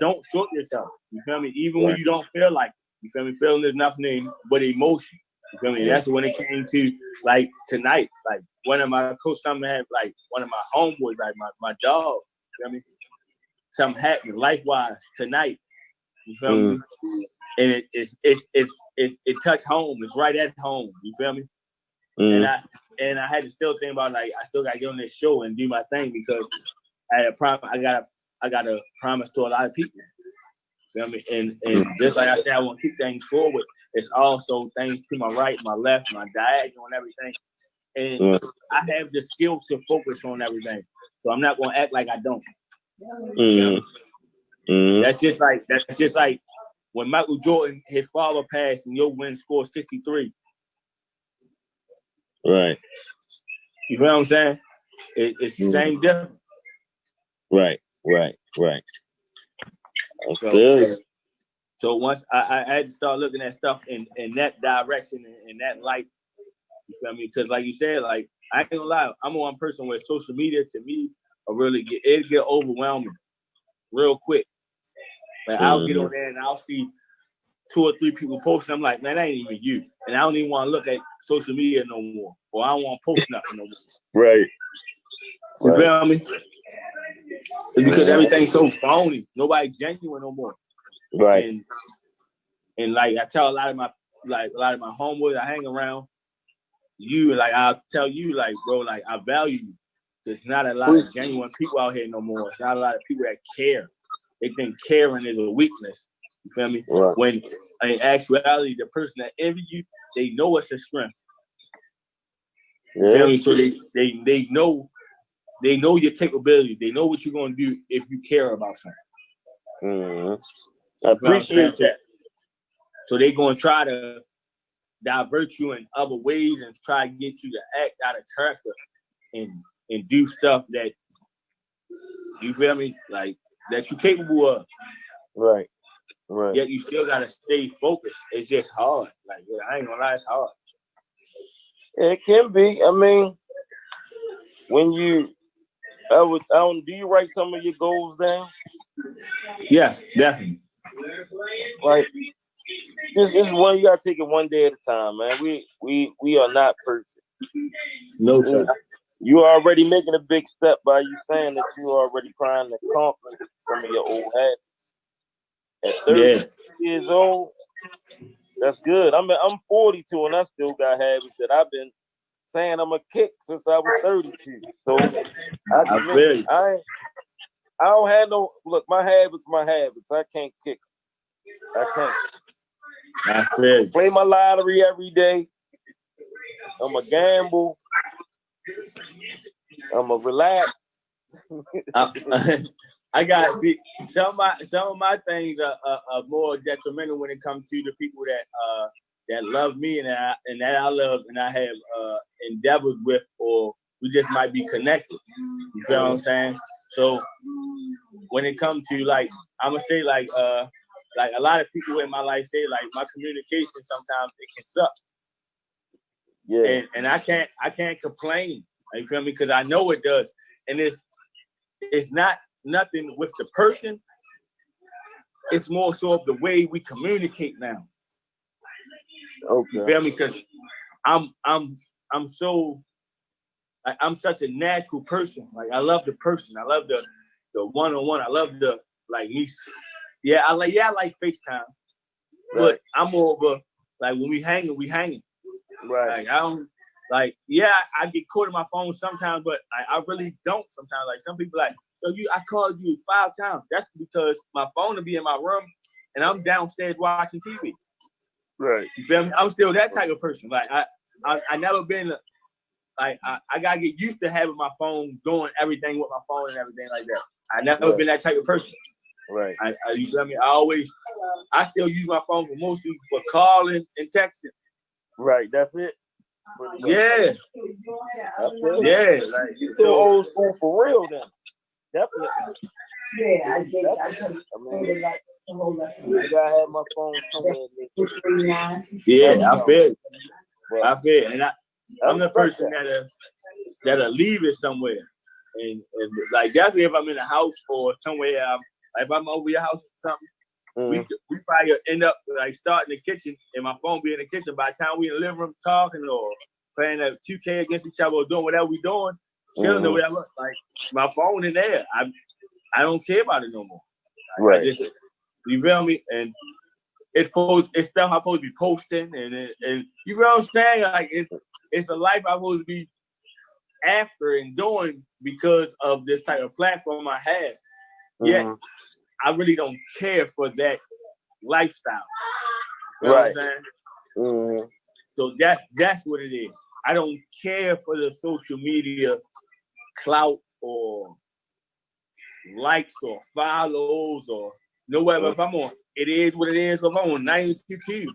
don't short yourself. You feel me? Even when you don't feel like it. You feel me? Feeling is nothing but emotion. You feel me? That's when it came to like tonight. Like one of my something had like one of my homeboys, like my dog. You feel me? Something happened life-wise tonight. You feel me? And it touched home. It's right at home. You feel me? And I had to still think about like I still gotta get on this show and do my thing because I got a promise to a lot of people. You feel me? And just like I said, I want to keep things forward. It's also things to my right, my left, my diagonal, and everything. And I have the skill to focus on everything. So I'm not gonna act like I don't. That's just like when Michael Jordan, his father passed, and your win scored 63. Right. You know what I'm saying? It's the same difference. Right. So once I had to start looking at stuff in that direction and in that light, you feel me? Because like you said, like I ain't gonna lie, I'm one person where social media to me it'll get overwhelming real quick. Like I'll get on there and I'll see 2 or 3 people posting. I'm like, man, that ain't even you. And I don't even want to look at social media no more. Or I don't want to post nothing no more. Right. You feel me? It's because everything's so phony. Nobody's genuine no more. Right. And like I tell a lot of my homeboys I hang around, I'll tell you, like, bro, like I value you. There's not a lot of genuine people out here no more. It's not a lot of people that care. They think caring is a weakness. You feel me? Right. When in actuality, the person that envy you, they know it's a strength. You feel me? So they know your capability. They know what you're gonna do if you care about something. I appreciate that. So they're gonna try to divert you in other ways and try to get you to act out of character and do stuff that you feel me, like that you're capable of. Right. Yet you still gotta stay focused. It's just hard. Like I ain't gonna lie, it's hard. It can be. I mean, when do you write some of your goals down? Yes, definitely. Like this is one, you gotta take it one day at a time, man. We are not perfect. No, sir. You are already making a big step by you saying that you are already trying to conquer some of your old habits. At 30 years old, that's good. I'm 42 and I still got habits that I've been saying I'm gonna kick since I was 32. So I don't have no look. My habits. I can't kick. I can't. Play my lottery every day. I'm a gamble. I'm a relax. I got some of my things are more detrimental when it comes to the people that love me and that I love and I have endeavors with, or we just might be connected. You feel what I'm saying? So when it comes to like, I'm gonna say like a lot of people in my life say like my communication sometimes it can suck. Yeah. And I can't complain. You feel me? Because I know it does. And it's not nothing with the person. It's more so of the way we communicate now. Okay. You feel me? Because I'm such a natural person. Like I love the person. I love the one-on-one. I love the like me. Yeah, I like FaceTime. Right. But I'm more of a like when we hanging. Right. Like I don't like I get caught in my phone sometimes, but I really don't sometimes. Like some people like, so I called you 5 times. That's because my phone will be in my room and I'm downstairs watching TV. Right. You feel me? I'm still that type of person. Like I never been like I gotta get used to having my phone doing everything with my phone and everything like that. I never been that type of person. Right. You feel me? I still use my phone mostly for calling and texting. Right. That's it. Yeah. Yeah. Like you so old school for real then. Definitely. Yeah, I gotta have my phone somewhere. Yeah, I feel it. And I'm the person that'll leave it somewhere. And like definitely if I'm in a house or somewhere, if I'm over your house or something, we probably end up like starting the kitchen and my phone be in the kitchen. By the time we in the living room talking or playing a 2K against each other or doing whatever we doing, she don't know where I look. Like my phone in there. I don't care about it no more. Right. You feel me? And it's stuff I'm supposed to be posting and you feel what I'm saying? Like it's a life I'm supposed to be after and doing because of this type of platform I have. Yet I really don't care for that lifestyle. You know what I'm saying? So that's what it is. I don't care for the social media clout or likes or follows or whatever. If I'm on, it is what it is. If I'm on 92Q.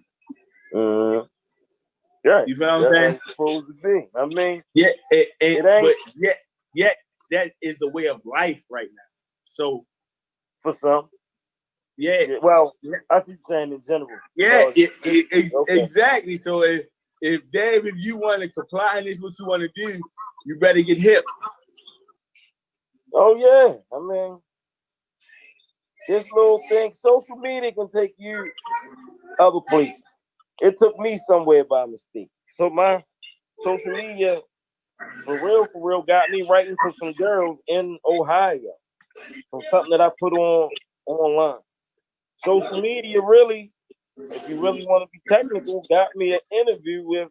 Yeah, you feel what I'm saying? It's supposed to be. I mean, it ain't. But yet that is the way of life right now. So for some, well, I see you saying in general. Yeah, exactly. So if you want to comply and this is what you want to do, you better get hip. Oh yeah, I mean, this little thing, social media can take you other places. It took me somewhere by mistake. So my social media, for real, got me writing to some girls in Ohio from something that I put on online. Social media really, if you really want to be technical, got me an interview with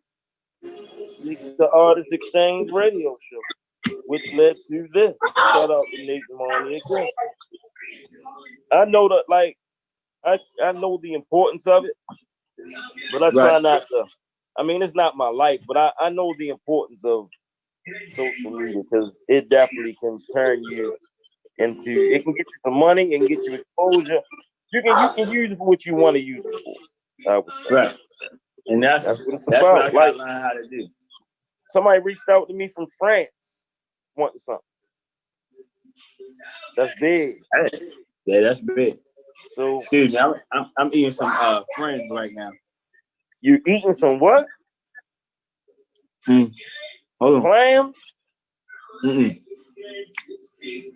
the Artist Exchange radio show, which led to this. Shout out to Nate Marnie again. I know that, like, I know the importance of it, but I try not to. I mean, it's not my life, but I know the importance of social media because it definitely can turn you into. It can get you some money, it can get you exposure. You can use it for what you want to use it for. I would say. Right, and that's what it's about. What I gotta learn how to do. Somebody reached out to me from France, wanting something. That's big. Yeah, that's big. So excuse me, I'm eating some friends right now. You eating some what? Hold on. Clams? You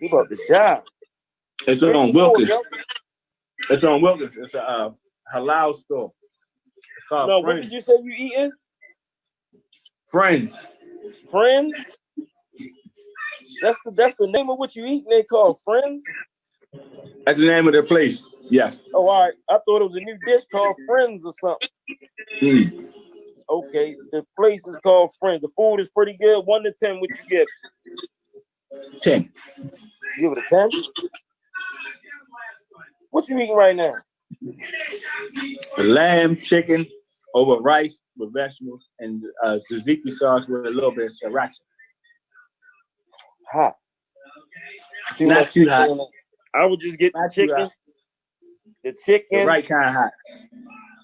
about to die. It's on Wilkins. It's on Wilkins. It's a halal store. No, what did you say you eating? Friends. Friends? That's the name of what you eating. They call Friends? That's the name of their place. Yes. Oh, all right. I thought it was a new dish called Friends or something. Okay, the place is called Friends. The food is pretty good. 1 to 10, what you give? 10. You give it a 10? What you eating right now? Lamb, chicken over rice with vegetables and tzatziki sauce with a little bit of sriracha. Hot. Not too hot. I would just get the chicken. The chicken. The right kind of hot.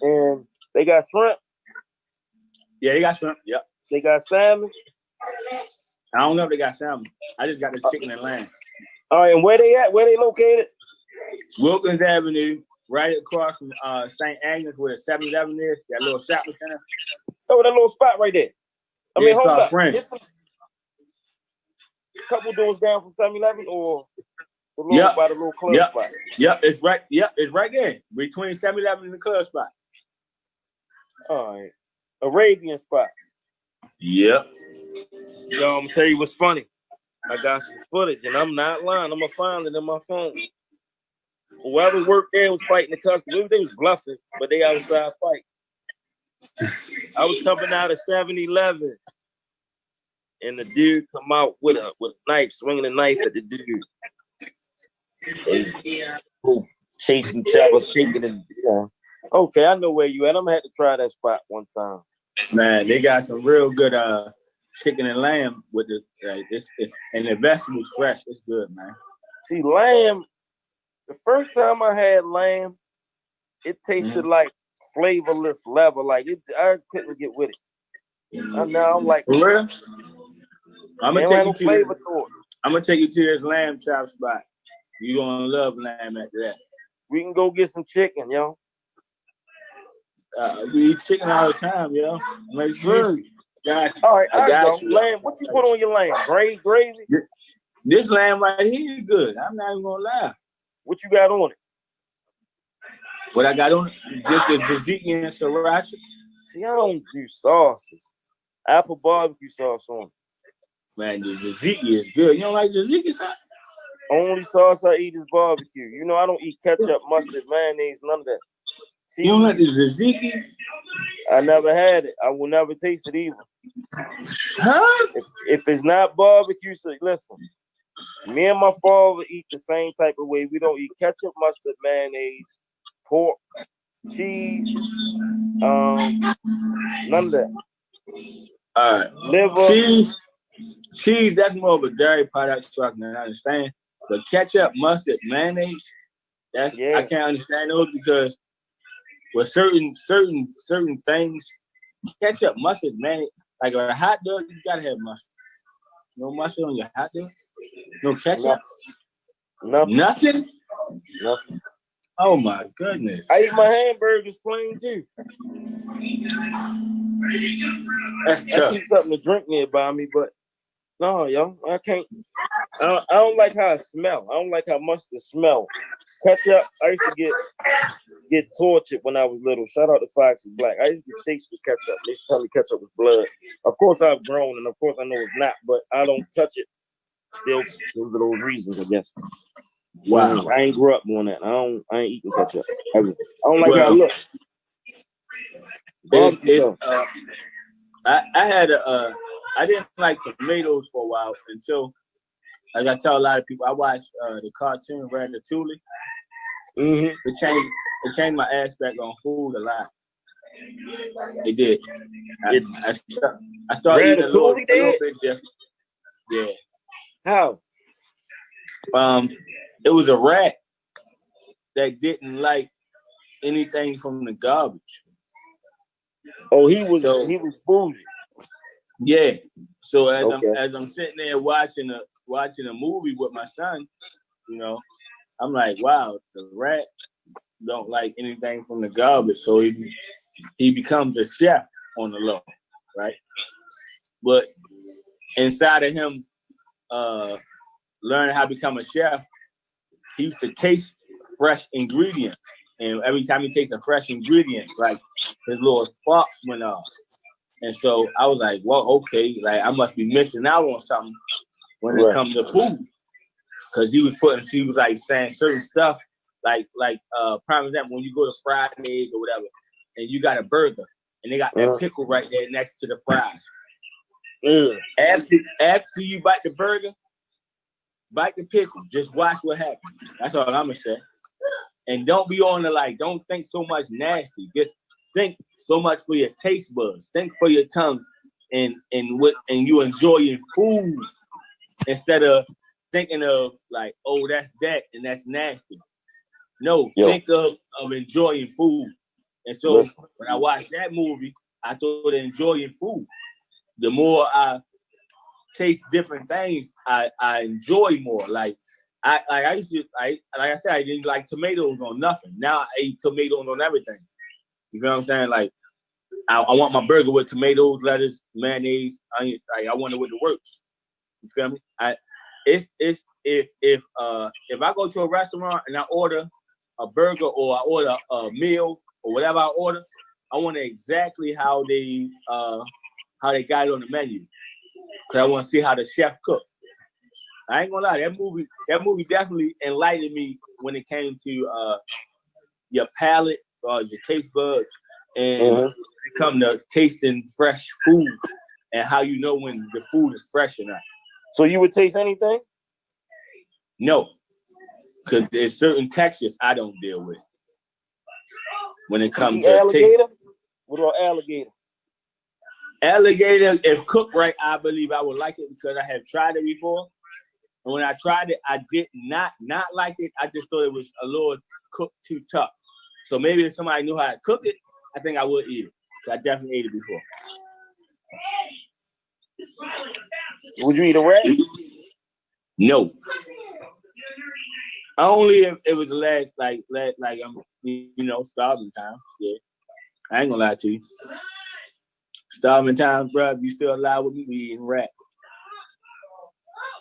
And they got shrimp. Yeah, they got shrimp. Yep. They got salmon. I don't know if they got salmon. I just got the chicken and lamb. All right, and where they at? Where they located? Wilkins Avenue, right across from St. Agnes, where the 7-Eleven is. That little shopping center. Oh, that little spot right there. I mean, hold up. Friends. A couple doors down from 7-Eleven or the little, by the little club spot? Yep, it's right. Yep, it's right there between 7-Eleven and the club spot. All right. Arabian spot. Yep. Yo, I'm gonna tell you what's funny. I got some footage, and I'm not lying. I'm gonna find it in my phone. Whoever worked there was fighting the customers. They was bluffing, but they outside fight. I was coming out of 7-Eleven, and the dude come out with a knife, swinging a knife at the dude. Chasing each other, shaking and okay, I know where you at. I'm gonna have to try that spot one time. Man, they got some real good chicken and lamb with the and the vegetables fresh. It's good, man. See, lamb. The first time I had lamb, it tasted like flavorless leather. Like I couldn't get with it. And now I'm like, for real? I'm gonna take you to this lamb chop spot. You gonna love lamb after that. We can go get some chicken, yo. We eat chicken all the time, yo. Make sure. All right, I got you. Lamb, what you put on your lamb? Gravy? This lamb right here is good. I'm not even gonna lie. What you got on it? What I got on just the tzatziki and sriracha. See, I don't do sauces. Apple barbecue sauce on. Man, the tzatziki is good. You don't like tzatziki sauce? Only sauce I eat is barbecue. You know, I don't eat ketchup, mustard, mayonnaise, none of that. See, You don't like the tzatziki? I never had it. I will never taste it either. Huh? If it's not barbecue, so listen. Me and my father eat the same type of way. We don't eat ketchup, mustard, mayonnaise, pork, cheese, none of that. All right. Liver. Cheese, that's more of a dairy product, so I can understand. But ketchup, mustard, mayonnaise, I can't understand those because with certain things, ketchup, mustard, mayonnaise, like a hot dog, you gotta have mustard. No mustard on your hot dog? No ketchup? Nothing? Oh my goodness. I eat my hamburgers plain too. That's tough. I keep something to drink nearby me, but no, yo, I can't. I don't like how it smell. I don't like how much it smell. Ketchup, I used to get tortured when I was little. Shout out to Foxy Black. I used to get chased with ketchup. They used to tell me ketchup was blood. Of course, I've grown, and of course, I know it's not, but I don't touch it. Still, because of those reasons, I guess. Wow. I ain't grew up on that. I ain't eating ketchup. I don't like how it looks. I didn't like tomatoes for a while until, like I tell a lot of people, I watched the cartoon Ratatouille. Mm-hmm. It changed my aspect on food a lot. It did. I started eating a little bit different. Yeah. How? It was a rat that didn't like anything from the garbage. Oh, he was bougie. Yeah. So as I'm sitting there watching a movie with my son, you know, I'm like, wow, the rat don't like anything from the garbage, so he becomes a chef on the low, right? But inside of him learning how to become a chef, he used to taste fresh ingredients. And every time he tastes a fresh ingredient, like his little sparks went off. And so I was like, well, okay, like I must be missing out on something when it comes to food. Because he was like saying certain stuff, like prime example, when you go to Fridays or whatever, and you got a burger, and they got that pickle right there next to the fries. After you bite the burger, bite the pickle. Just watch what happens. That's all I'm gonna say. And don't be on don't think so much nasty. Just think so much for your taste buds. Think for your tongue and you enjoying food instead of thinking of like, oh, that's that and that's nasty. No, think of enjoying food. And so when I watched that movie, I thought enjoying food. The more I taste different things, I enjoy more. Like I used to, like I said, I didn't like tomatoes on nothing. Now I eat tomatoes on everything. You know what I'm saying? Like I want my burger with tomatoes, lettuce, mayonnaise, onions. Like I want it with the works. You feel me? If I go to a restaurant and I order a burger or I order a meal or whatever I order, I want it exactly how they got it on the menu. Cause I want to see how the chef cooked. I ain't gonna lie, that movie definitely enlightened me when it came to your palate or your taste buds, and when it come to tasting fresh food and how you know when the food is fresh or not. So you would taste anything? No, because there's certain textures I don't deal with when it comes to alligator. taste. What about alligator? Alligator, if cooked right, I believe I would like it because I have tried it before. And when I tried it, I did not like it. I just thought it was a little cooked too tough. So maybe if somebody knew how to cook it, I think I would eat it. I definitely ate it before. Would you eat a rat? No. Only if it was the last, like I'm, starving time. Yeah. I ain't gonna lie to you. Starving times, bro, if you still alive with me, we eating rat.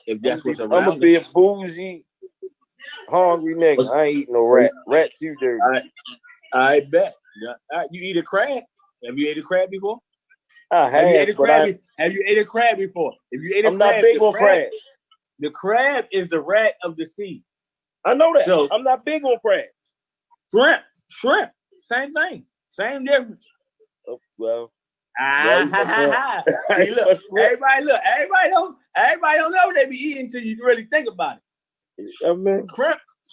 If that's what's around. I'm gonna be a bougie, hungry nigga. I ain't eating no rat. Rat too dirty. All right. I bet. Yeah. You eat a crab? Have you ate a crab before? Have you ate a crab? Have you ate a crab before? If you ate a I'm crab, not big on crabs. The crab is the rat of the sea. I know that. So I'm not big on crabs. Shrimp, same thing, same difference. Oh, well. See, look, everybody don't know what they be eating until you really think about it. I mean,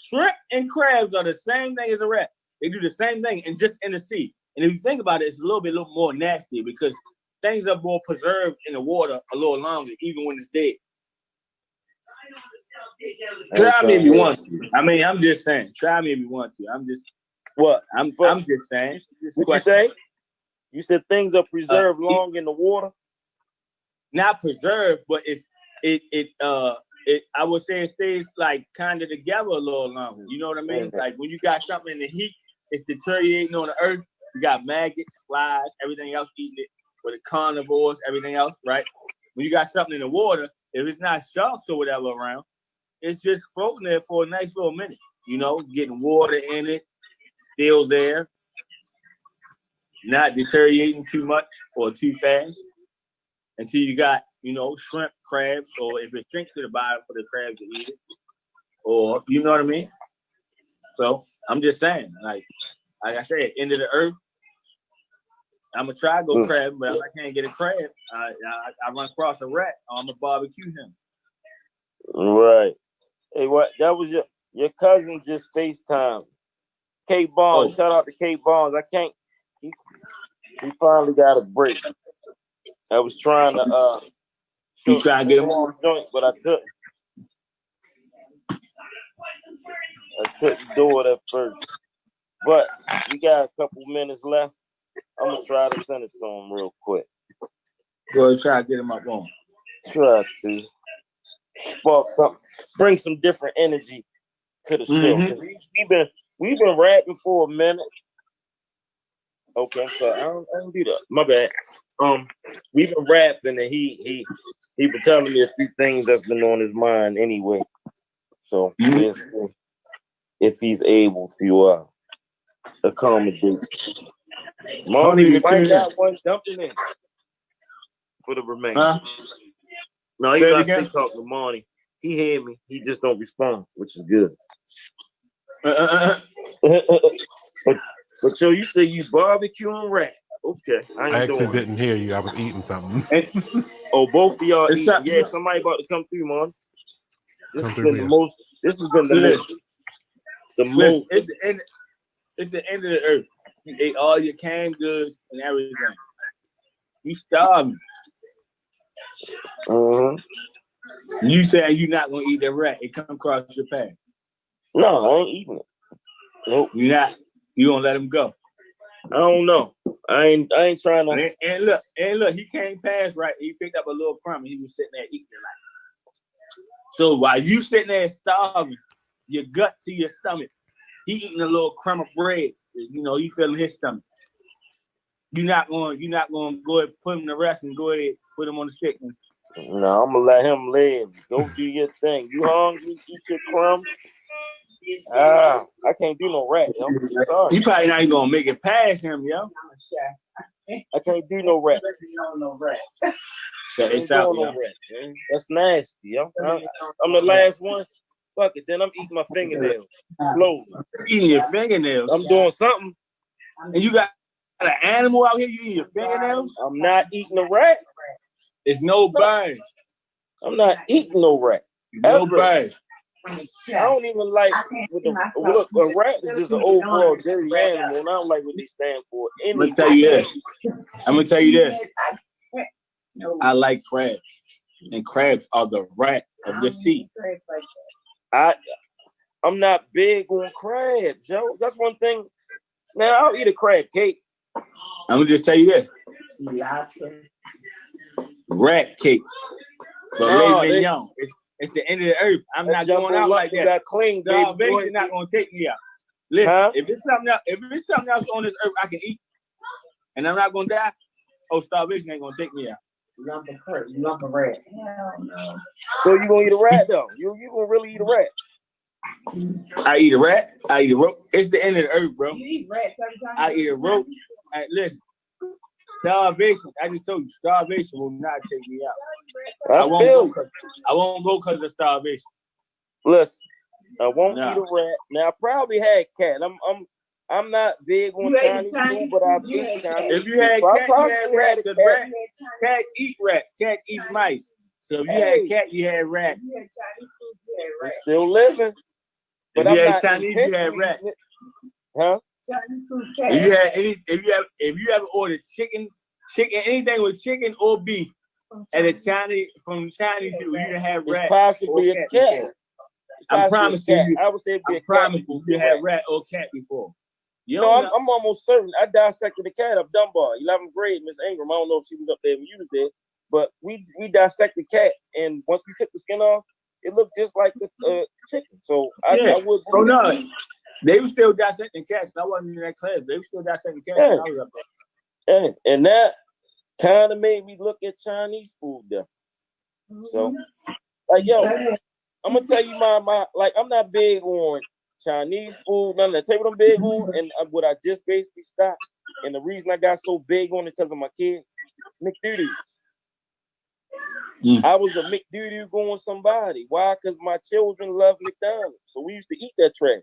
shrimp and crabs are the same thing as a rat. They do the same thing and just in the sea. And if you think about it, it's a little more nasty because things are more preserved in the water a little longer, even when it's dead. Try me if you want to. I mean, I'm just saying. Try me if you want to. I'm just saying. What you say? You said things are preserved long in the water. Not preserved, but I would say it stays like kind of together a little longer. You know what I mean? Mm-hmm. Like when you got something in the heat, it's deteriorating on the earth. You got maggots, flies, everything else eating it. With the carnivores, everything else, right? When you got something in the water, if it's not sharks or whatever around, it's just floating there for a nice little minute. You know, getting water in it, still there, not deteriorating too much or too fast until you got, shrimp, crabs, or if it sinks to the bottom for the crabs to eat it, or you know what I mean? So I'm just saying, like I said, end of the earth. I'm gonna try to go crab, but if I can't get a crab, I run across a rat. I'm gonna barbecue him. Right. Hey, what? That was your cousin just FaceTime. Kate Barnes. Shout out to Kate Barnes. I can't. He finally got a break. I was trying to you trying to get him on the joint, but I couldn't. I couldn't do it at first. But we got a couple minutes left. I'm gonna try to send it to him real quick. Go ahead, try to get him up on. Try to spark something, bring some different energy to the show. We've been rapping for a minute. Okay, so I don't do that. My bad. We've been rapping, and he been telling me a few things that's been on his mind anyway. So if he's able to accommodate. Monty might got one dumping in for the remainder. No, he got to talk to Monty. He heard me. He just don't respond, which is good. But yo, you say you barbecue and rap. Okay. I actually didn't hear you. I was eating something. Both of y'all eating. Yeah, somebody about to come through, man. This has been the most. It's the end of the earth. You ate all your canned goods and everything. You starving. You say you're not gonna eat that rat. It come across your path. No, I ain't eating it. Nope. You're not. You gonna let him go? I don't know. I ain't trying to. And look, he came past right. He picked up a little crumb and he was sitting there eating it like. So while you sitting there starving, your gut to your stomach, he eating a little crumb of bread. You feeling his stomach. You're not going to go ahead and put him to rest and go ahead put him on the stick. No, I'm gonna let him live. Go do your thing. You hungry? Eat your crumb. I can't do no rat, yo. Sorry. You probably not even gonna make it past him, yo. I can't do no rat. Shut it out, yo. That's nasty, yo. I'm the last one. Fuck it, then I'm eating my fingernails. Slowly. Eating your fingernails? I'm doing something. And you got an animal out here, you eating your fingernails? I'm not eating a rat. It's no bird. I'm not eating no rat. No bird. I don't even like a rat is just an overall dirty animal, and I don't like what they stand for. I'm gonna tell you this. I like crabs, and crabs are the rat of the sea. I'm not big on crabs, yo. That's one thing. Now I'll eat a crab cake. I'm gonna just tell you this. Rat cake. So mignon. It's the end of the earth. I'm not going out like that. Starvation not gonna take me out. Listen, if it's something else on this earth I can eat, and I'm not gonna die, starvation ain't gonna take me out. Lump of rat. Hell no. So you gonna eat a rat though? You gonna really eat a rat? I eat a rat. I eat a roach. It's the end of the earth, bro. You eat rats sometimes. I eat a roach. Listen, starvation. I just told you, starvation will not take me out. I won't go because of starvation. Listen, I won't eat a rat. Now I probably had cat. I'm not big on Chinese food, but I've eaten Chinese. If you had cat, you had rat. Cats eat rats. Cats eat mice. So if you had cat, you had rat. You had Chinese food, you had rat. Still living. But if you had Chinese, you had rat. Huh? Chinese food, cat. If you ever ordered chicken, anything with chicken or beef, and a Chinese food, you didn't have rat. Possibly a cat. I promise you. I would say it'd be I promise you had rat or cat before. You know, I'm almost certain. I dissected the cat up Dunbar, 11th grade. Miss Ingram, I don't know if she was up there when you was there, but we dissected cats, and once we took the skin off, it looked just like the chicken. So I would. Oh no, they were still dissecting cats. I wasn't in that class. They were still dissecting cats when I was up there. And that kind of made me look at Chinese food there. So, like, yo, I'm gonna tell you my like, I'm not big on Chinese food, none of that. Tell you what I'm big on, and what I just basically stopped. And the reason I got so big on it because of my kids, McDoodoo. I was a McDoodoo going somebody. Why? Because my children love McDonald's, so we used to eat that trash.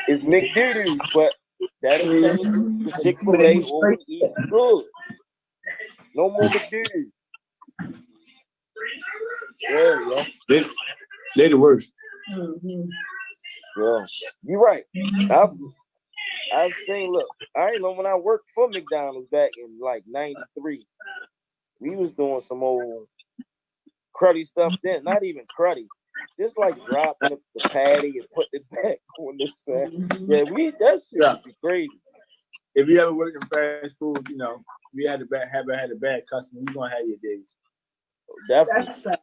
It's McDoodoo, but that ain't changed. The Chick-fil-A always eat good. No more McDoodoo. Yeah. They're the worst. Yeah, you're right. I've seen. Look, I know when I worked for McDonald's back in like '93, we was doing some old cruddy stuff then. Not even cruddy, just like dropping the patty and putting it back on the side. Yeah, that shit would be crazy. If you ever worked in fast food, you know, you had a bad customer, you're gonna have your days. Definitely.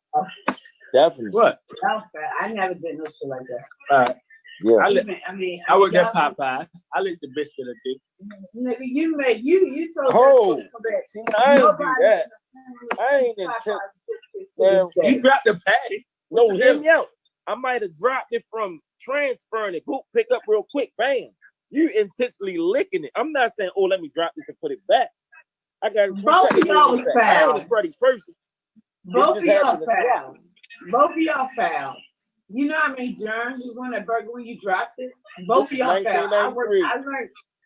Definitely. What? I never did no shit like that. Yeah. I worked at Popeyes. I licked the biscuit or two. Nigga, you told I ain't do that. I ain't intent. You dropped the patty. No, hear me out. I might have dropped it from transferring it. Boop, pick up real quick. Bam. You intentionally licking it. I'm not saying, let me drop this and put it back. I got both of y'all was foul. I ain't a cruddy person. Both of y'all foul. Both of y'all foul. You know how many germs was on that burger when you dropped it? Both of y'all foul.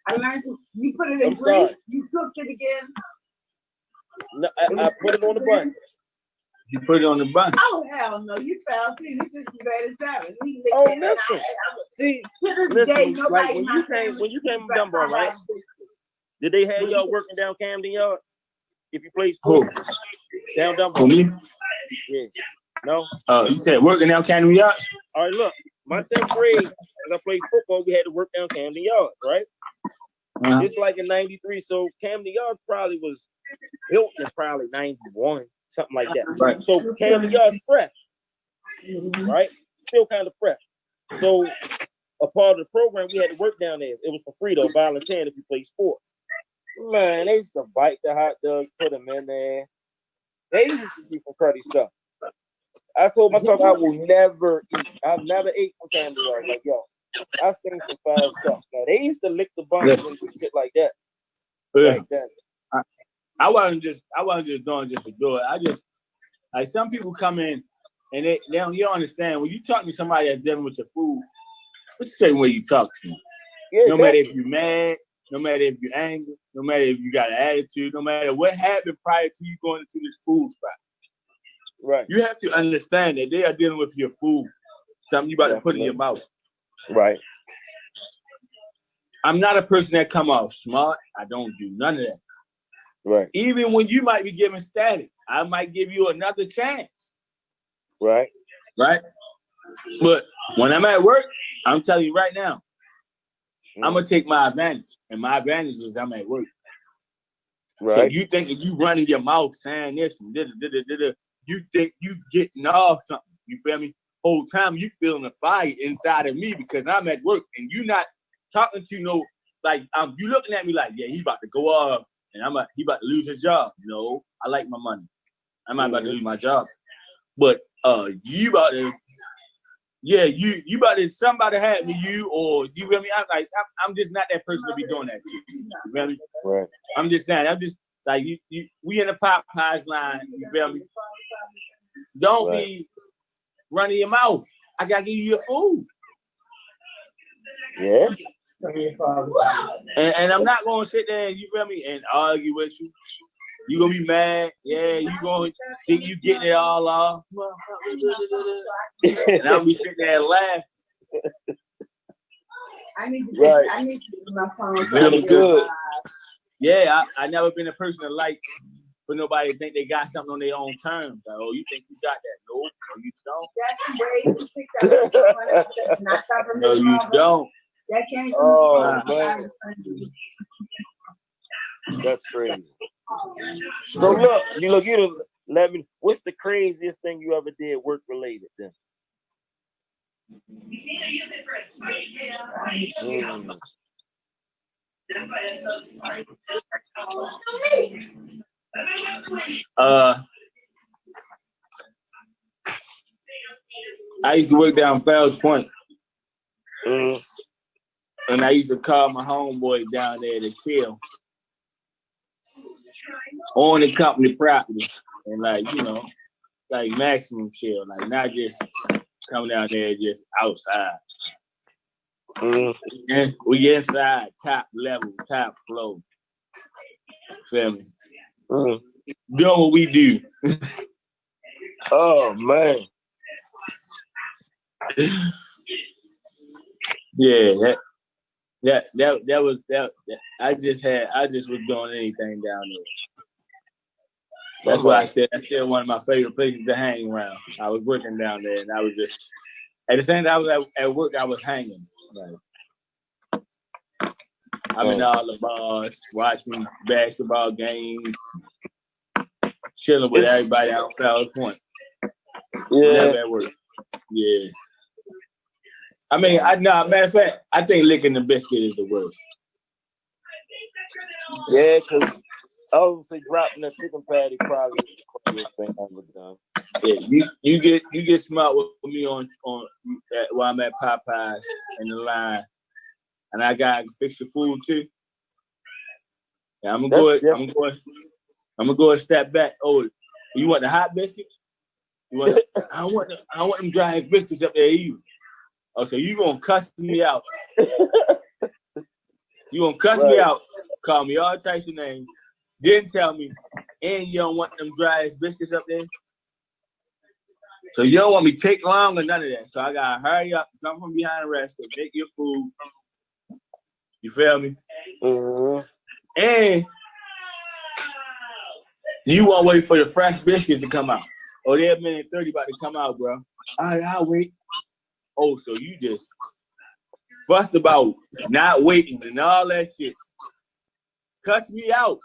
I learned some, you put it in grease, you cooked it again. No, I put it on the bun. You put it on the bun. Oh, hell no, you foul too. You just bad as that. Listen. See, listen, like when you came to Dunbar, right? Did they have y'all working down Camden Yards? If you play sports? Down Dunbar. Yeah. No? You said working down Camden Yards? All right, look. My 10th grade, as I played football, we had to work down Camden Yards, right? Just like in 93. So Camden Yards probably was built in probably 91, something like that. Right. So Camden Yards fresh, right? Still kind of fresh. So a part of the program, we had to work down there. It was for free, though, volunteering if you play sports. Man, they used to bite the hot dogs, put them in there. They used to do some cruddy stuff. I told myself I will never eat. I've never ate from Camden Yards. Like, yo, I've seen some foul stuff. Now, they used to lick the buns and shit like that. Yeah. Like that. I wasn't just doing just to do it. I just, like, some people come in and they don't, you don't understand. When you talk to somebody that's dealing with your food, it's the same way you talk to them. Yeah, no matter if you're mad, no matter if you're angry, no matter if you got an attitude, no matter what happened prior to you going into this food spot. Right. You have to understand that they are dealing with your food, something you about to put in your mouth. Right. I'm not a person that come off smart. I don't do none of that. Right. Even when you might be giving static, I might give you another chance. Right. Right. But when I'm at work, I'm telling you right now, I'm gonna take my advantage, and my advantage is I'm at work. Right. So you think if you running your mouth saying this and you think you getting off something. You feel me? Whole time you feeling the fire inside of me because I'm at work and you not talking to no, like, you looking at me like, yeah, he about to go off and he about to lose his job. No, I like my money. I'm not about to lose my job. But you about to Yeah, you about to somebody had me, you or you feel me? I'm just not that person to be doing that to you. You feel me? Right. I'm just saying, I'm just like you we in the Popeyes line, you feel me? Don't be running your mouth. I gotta give you your food. Yeah. And I'm not gonna sit there and you feel me and argue with you. You gonna be mad, yeah, you gonna think you getting it all off. And I'll be sitting there and laugh. I need to get my phone. Really good. Yeah, I never been a person to like for nobody to think they got something on their own terms. Like, oh, you think you got that? No, you don't. That's the way to pick up. No, you don't. That came from man. That's crazy. So look, you let me. What's the craziest thing you ever did work related then? I used to work down Fells Point. And I used to call my homeboy down there to chill on the company property. And like maximum chill. Like not just coming down there just outside. And we inside, top level, top floor. Feel me? Doing what we do. Oh man. Yeah, that was I just was doing anything down there. That's why I said that's still one of my favorite places to hang around. I was working down there and I was just at the same time I was at work, I was hanging. Like, I'm in all the bars, watching basketball games, chilling with everybody out on Flowers Point. Yeah. Never at work. Yeah. I mean, matter of fact, I think licking the biscuit is the worst. Yeah, because I was say dropping the chicken patty probably the craziest thing I've ever done. Yeah, you get smart with me on while I'm at Popeyes in the line, and I gotta fix your food too. Yeah, I'm gonna go a step back. Oh, you want the hot biscuits? I want them dry biscuits up there either. Oh, so you gonna cuss me out? You gonna cuss me out? Call me all types of names. Didn't tell me, and you don't want them dry biscuits up there. So you don't want me to take long or none of that. So I gotta hurry up, come from behind the register, make your food. You feel me? And you want to wait for the fresh biscuits to come out. Oh, they're a minute 30 about to come out, bro. All right, I'll wait. Oh, so you just fussed about not waiting and all that shit. Cussed me out.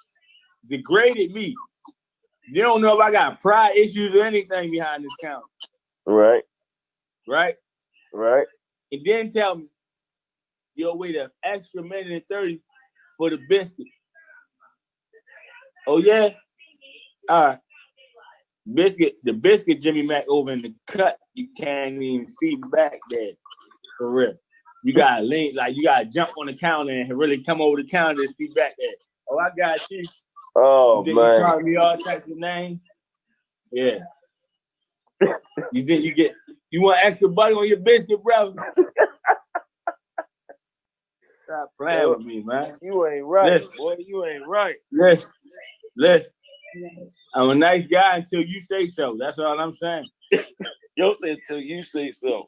Degraded me. You don't know if I got pride issues or anything behind this counter. Right. And then tell me, you'll wait an extra minute and 30 for the biscuit. Oh, yeah? All right. The biscuit Jimmy Mac over in the cut, you can't even see back there. For real. You gotta lean, like you gotta jump on the counter and really come over the counter and see back there. Oh, I got you. Oh, you man. You call me all types of names? Yeah. You think you want extra butter on your biscuit, brother? Stop playing with me, man. You ain't right, boy. You ain't right. Listen. I'm a nice guy until you say so. That's all I'm saying. You'll say until you say so.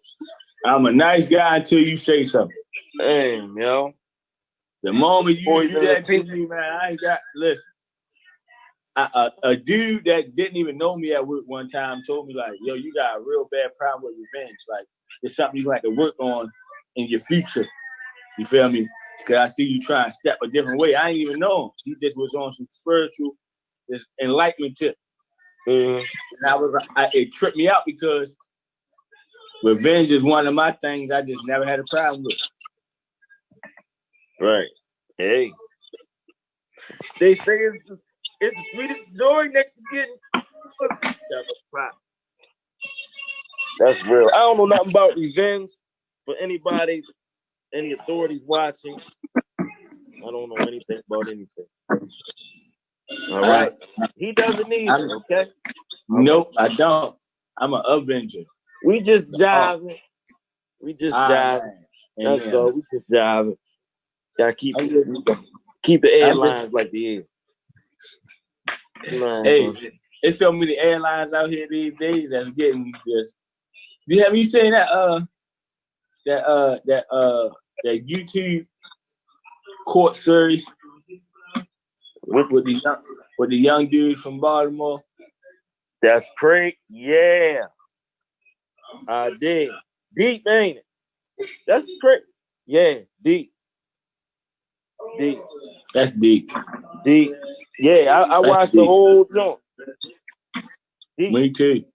I'm a nice guy until you say so. Damn, yo. The moment you do that to me, man, I ain't got. Listen, a dude that didn't even know me at work one time told me like, "Yo, you got a real bad problem with revenge. Like, it's something you have to work on in your future." You feel me? Because I see you trying to step a different way. I ain't even know him. He just was on some spiritual enlightenment tip. And it tripped me out because revenge is one of my things I just never had a problem with. Right. Hey. They say it's the sweetest joy next to getting. That's real. I don't know nothing about revenge for anybody, any authorities watching. I don't know anything about anything. All right. He doesn't either, okay? Nope, I don't. I'm an Avenger. We just jiving. We just jiving. That's all. We just jiving. Gotta keep the airlines like they is. Hey, there's so many airlines out here these days that's getting this. Have you seen that YouTube court series with the young dude from Baltimore? That's crazy. Yeah. I did. Deep, ain't it? That's crazy. Yeah, deep. Deep. That's deep. Deep. Yeah, I watched the whole joint. Deep. Me too.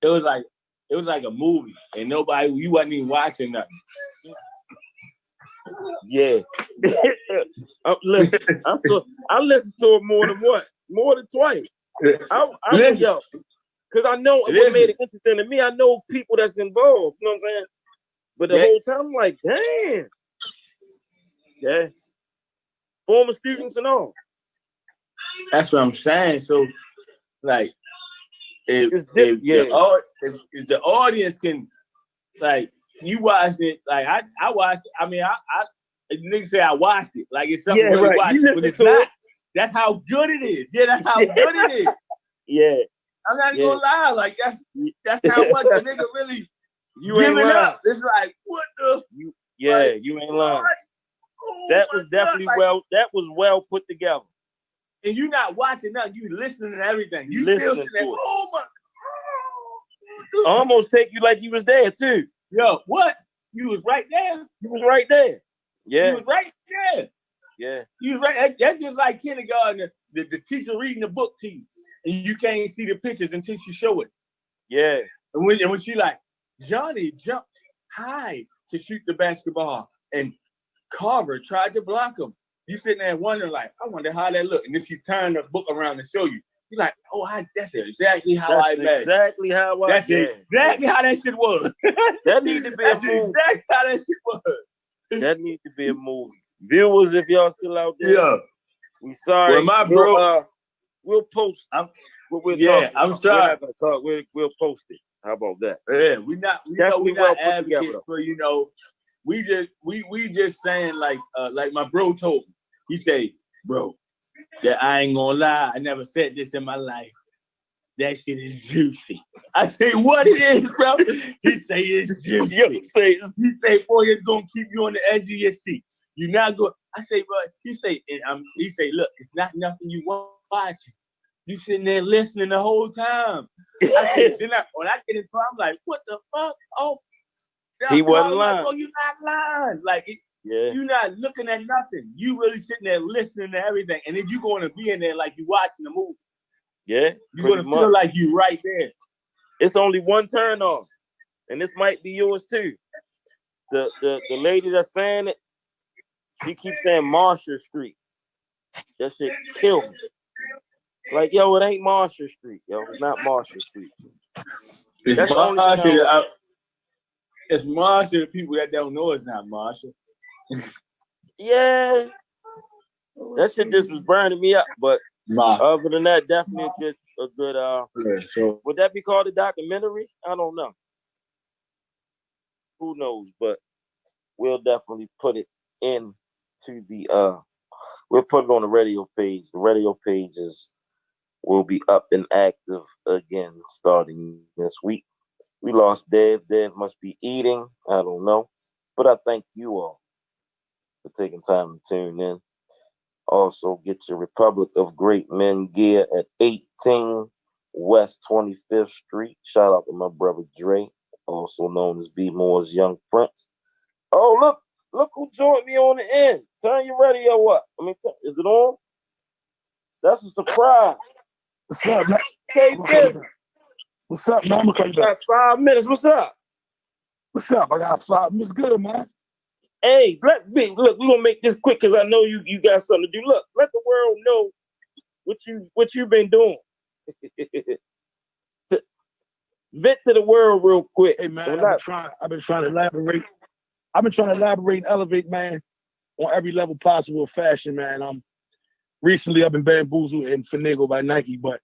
It was like a movie, and you wasn't even watching nothing. Yeah. I listened to it more than twice. Yo, because I know what made it interesting to me. I know people that's involved. You know what I'm saying? But the whole time, I'm like, damn. Yeah. Former students and all. That's what I'm saying. So, like, if the audience can, like, you watched it, like I watched it. I mean, I niggas say I watched it, like it's something really watched, but it's not. That's how good it is. Yeah, that's how good it is. Yeah, I'm not gonna lie. Like that's how much a nigga really giving up. It's like what the? You ain't lying. Oh, that was definitely that was well put together. And you're not watching nothing. You listening to everything. You listening to it. Oh my! I almost take you like you was there too. Yo, what? You was right there. You was right there. Yeah. You was right there. Yeah. You was right. That's just like kindergarten. The teacher reading the book to you, and you can't see the pictures until she show it. Yeah. And when she like, Johnny jumped high to shoot the basketball, and Carver tried to block him. You sitting there wondering, like, I wonder how that look. And then she turned the book around to show you. You're like, oh, that's exactly how I imagined. Exactly how I exactly how that shit was. That need to be a movie. Exactly how that shit was. That need to be a movie. Viewers, if y'all still out there, we sorry. Well, my bro, we'll post. I'm sorry. We're not gonna talk. We'll post it. How about that? Yeah, we're not advocating for, you know. We just saying like my bro told me. He said, bro, that I ain't gonna lie, I never said this in my life. That shit is juicy. I say, what it is, bro? He say it's juicy. He say, boy, it's gonna keep you on the edge of your seat. You're not going. I say, bro. He say, look, it's not nothing you watching. You sitting there listening the whole time. I say, when I get into it, I'm like, what the fuck? Oh, he wasn't lying. Like, oh, you're not lying. Like, you're not looking at nothing. You really sitting there listening to everything. And then you're going to be in there like you watching the movie. Yeah. You're going to feel like you right there. It's only one turn off. And this might be yours too. The lady that's saying it, she keeps saying Marshall Street. That shit killed me. Like, yo, it ain't Marshall Street, yo. It's not Marshall Street. It's Marshall. It's Marshall. The people that don't know it's not Marshall. Yeah. That shit just was burning me up. But other than that, definitely a good so would that be called a documentary? I don't know. Who knows? But we'll definitely put it into the we'll put it on the radio page. The radio pages will be up and active again starting this week. We lost Dev. Dev must be eating. I don't know. But I thank you all for taking time to tune in. Also, get your Republic of Great Men gear at 18 West 25th Street. Shout out to my brother Dre, also known as B Moore's Young Prince. Oh, look who joined me on the end. Turn your radio up. Is it on? That's a surprise. What's up, man? Hey, what's up, man? I got 5 minutes. What's up? What's up? I got 5 minutes. Good, man. Hey, look, we're gonna make this quick because I know you got something to do. Look, let the world know what you've been doing. vent to the world real quick. Hey man, I've been trying to elaborate. I've been trying to elaborate and elevate, man, on every level possible of fashion, man. Recently I've been bamboozled and finagled by Nike, but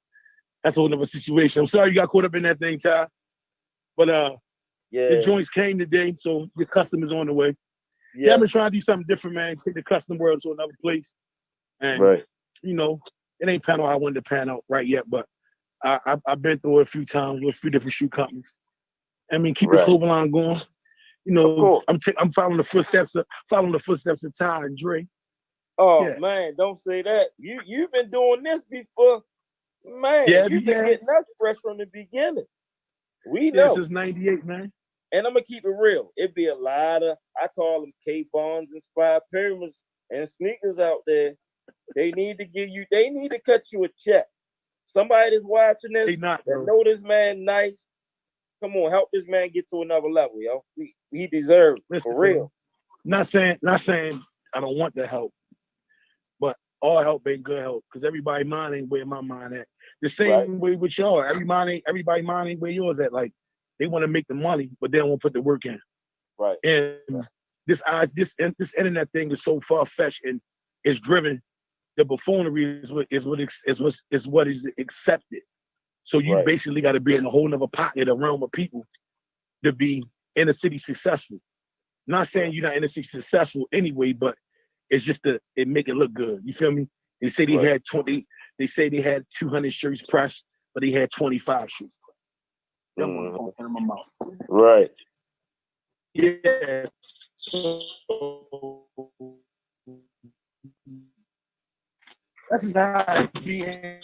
that's a whole other situation. I'm sorry you got caught up in that thing, Ty. But the joints came today, so the custom is on the way. Yeah, I've been trying to do something different, man. Take the custom world to another place. And you know, it ain't pan out how I wanted to pan out right yet, but I've been through it a few times with a few different shoe companies. I mean, keep the clothing line going. You know, I'm following the footsteps of Ty and Dre. Oh man, don't say that. You've been doing this before, man. You've been getting us fresh from the beginning. We know since '98, man. And I'm gonna keep it real. It'd be a lot of, I call them K-Bonds inspired pyramids and sneakers out there. They need to cut you a check. Somebody that's watching this that know this man nice. Come on, help this man get to another level, yo. He deserves for real. Not saying I don't want the help, but all help ain't good help because everybody mind ain't where my mind at. The same way with y'all. Everybody mind ain't where yours at. Like they want to make the money, but they don't want to put the work in. Right. And this internet thing is so far fetched and it's driven. The buffoonery is what is accepted. So you basically got to be in a whole nother pocket, a realm of people, to be in the city successful. Not saying you're not in the city successful anyway, but it's just it make it look good. You feel me? They say they had 20. They say they had 200 shirts pressed, but they had 25 shirts pressed. In my mouth. Right. Yeah. That's how it be. I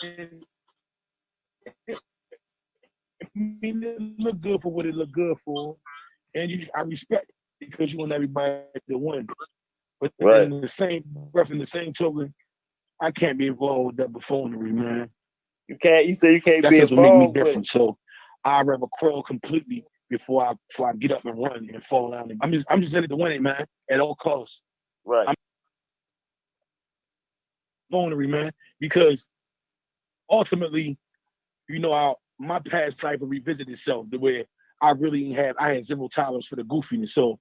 mean, it look good for what it look good for, and I respect it because you want everybody to win. But in the same breath, in the same token, I can't be involved with that buffoonery, man. You can't. You say you can't That's be just involved. What make me different. So I'd rather crawl completely before I get up and run and fall down. I'm just in it to win it, man, at all costs. Right. I'm buffoonery, man, because ultimately, you know, my past life will revisit itself the way I had zero tolerance for the goofiness. So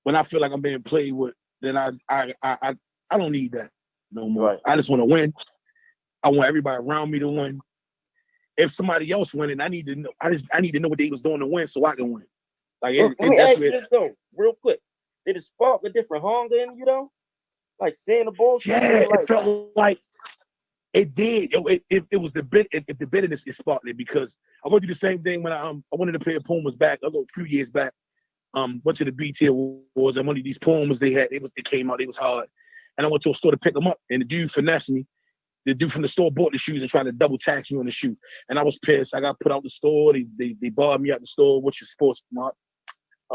when I feel like I'm being played with, then I don't need that no more. Right. I just want to win. I want everybody around me to win. If somebody else winning, I need to know. I need to know what they was doing to win so I can win. Like let me ask you this though, real quick. Did it spark a different hunger in you though? Like seeing the bullshit? Yeah, it felt like it did. It was the bitterness it sparked it because I went through the same thing when I wanted a pair of Pumas back a few years back. Went to the BT Awards and one of these Pumas it came out, it was hard. And I went to a store to pick them up and the dude finessed me. The dude from the store bought the shoes and tried to double tax me on the shoe. And I was pissed. I got put out the store. They barred me out the store, which is sports smart.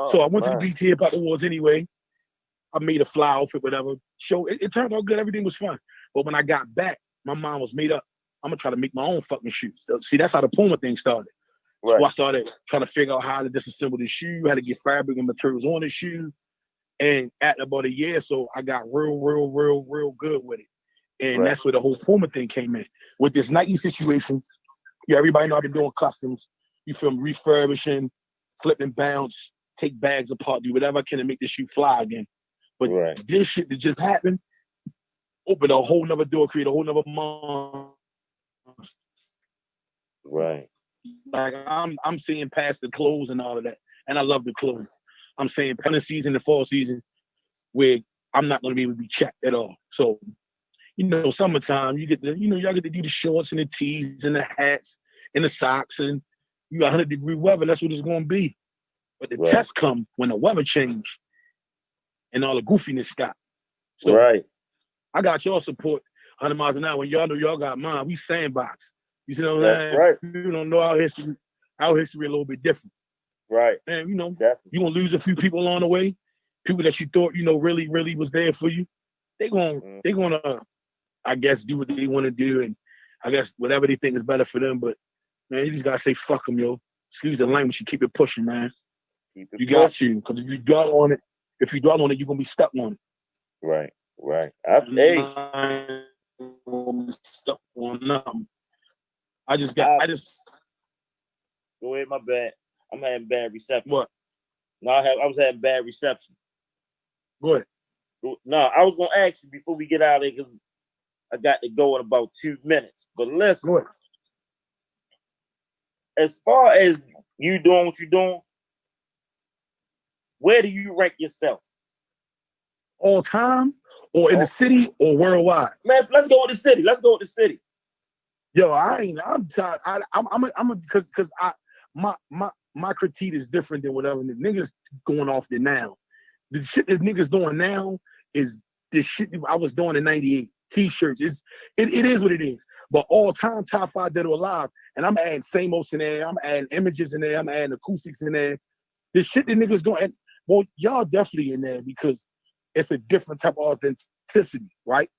So I went to the BT Awards anyway. I made a fly outfit, whatever. It turned out good. Everything was fun. But when I got back, my mind was made up. I'm gonna try to make my own fucking shoes. See, that's how the Puma thing started. Right. So I started trying to figure out how to disassemble the shoe, how to get fabric and materials on the shoe. And at about a year or so, I got real good with it. And that's where the whole Puma thing came in. With this Nike situation, everybody know I've been doing customs. You feel me? Refurbishing, flip and bounce, take bags apart, do whatever I can to make the shoe fly again. But this shit that just happened opened a whole nother door, create a whole nother month. Right. Like I'm seeing past the clothes and all of that. And I love the clothes. I'm saying winter season and fall season where I'm not gonna be able to be checked at all. So, you know, summertime, y'all get to do the shorts and the tees and the hats and the socks and you got 100-degree weather, that's what it's gonna be. But the test come when the weather change and all the goofiness stop. So I got y'all support 100 miles an hour. When y'all know y'all got mine, we sandbox. You see what I'm saying? Right. You don't know our history a little bit different. Right. And you know, you're gonna lose a few people along the way, people that you thought, you know, really was there for you. They're gonna I guess do what they want to do and I guess whatever they think is better for them. But man, you just gotta say fuck them, yo. Excuse the language, you keep it pushing, man. Got to, because if you dwell on it, you're gonna be stuck on it. Right. Stuck on nothing. I just go ahead, my bad. I'm having bad reception. What? No, I was having bad reception. Go ahead. No, I was gonna ask you before we get out of there because I got to go in about 2 minutes. But listen, Go ahead. As far as you doing what you're doing, where do you rank yourself? All time, or in the city, or worldwide? Man, let's go with the city. Let's go with the city. Yo, I'm tired. Because my critique is different than whatever the niggas going off there now. The shit that niggas doing now is the shit I was doing in '98. T-shirts, it is what it is. But all time top 5 dead or alive, and I'm adding Samos in there. I'm adding images in there. I'm adding acoustics in there. The shit that niggas doing, and, well, y'all definitely in there because it's a different type of authenticity, right?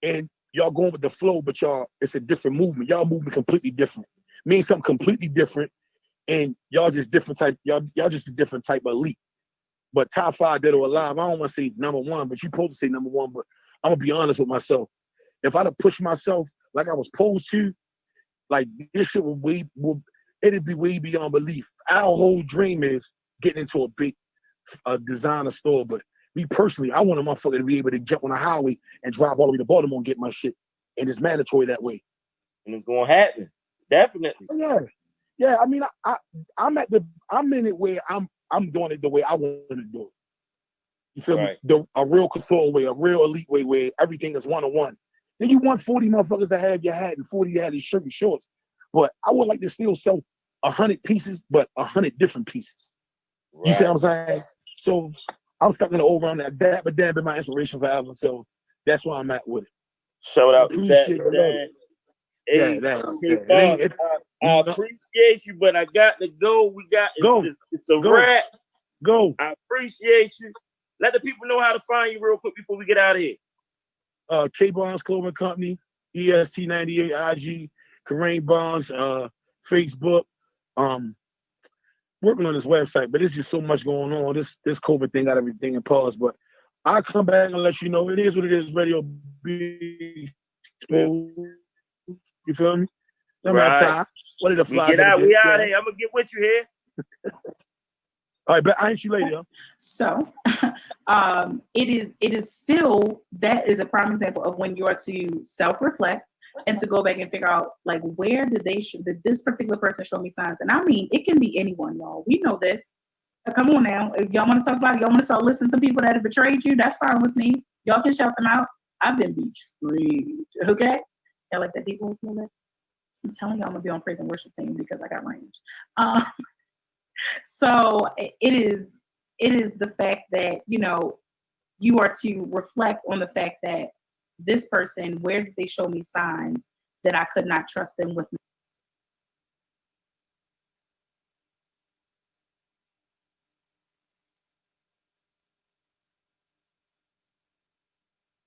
And y'all going with the flow, but it's a different movement. Y'all moving completely different. Means something completely different, and y'all just different type. Y'all just a different type of elite. But top 5 dead or alive, I don't want to say number 1, but you supposed to say number 1. But I'm gonna be honest with myself. If I'd have pushed myself like I was supposed to, like this shit it'd be way beyond belief. Our whole dream is getting into a big designer store, but me personally, I want a motherfucker to be able to jump on a highway and drive all the way to Baltimore and get my shit. And it's mandatory that way. And it's gonna happen. Definitely. Yeah. I mean, I'm in it where I'm doing it the way I want to do it. You feel me? A real couture way, a real elite way where everything is one-on-one. Then you want 40 motherfuckers to have your hat and 40 to have these shirt and shorts. But I would like to still sell 100 pieces, but 100 different pieces. Right. You see what I'm saying? So I'm stuck in the over on that. But Dan been my inspiration forever. So that's where I'm at with it. Shout out to that. I appreciate you, but I got to go. It's a wrap. Go. I appreciate you. Let the people know how to find you real quick before we get out of here. K Bonds Clothing Company, EST98 IG, Kareem Bonds, Facebook. Working on this website, but it's just so much going on. This COVID thing got everything in pause. But I'll come back and let you know it is what it is. Radio B. You feel me? Right. What did the fly? We out here. I'm gonna get with you here. All right, but I ain't you later. So, it is still, that is a prime example of when you are to self-reflect and to go back and figure out, like, where did this particular person show me signs? And I mean, it can be anyone, y'all. We know this. Come on now. If y'all want to talk about it, y'all want to start listening to some people that have betrayed you, that's fine with me. Y'all can shout them out. I've been betrayed. Okay? Y'all like that deep voice? I'm telling y'all I'm going to be on praise and worship team because I got range. So it is the fact that, you are to reflect on the fact that this person, where did they show me signs that I could not trust them with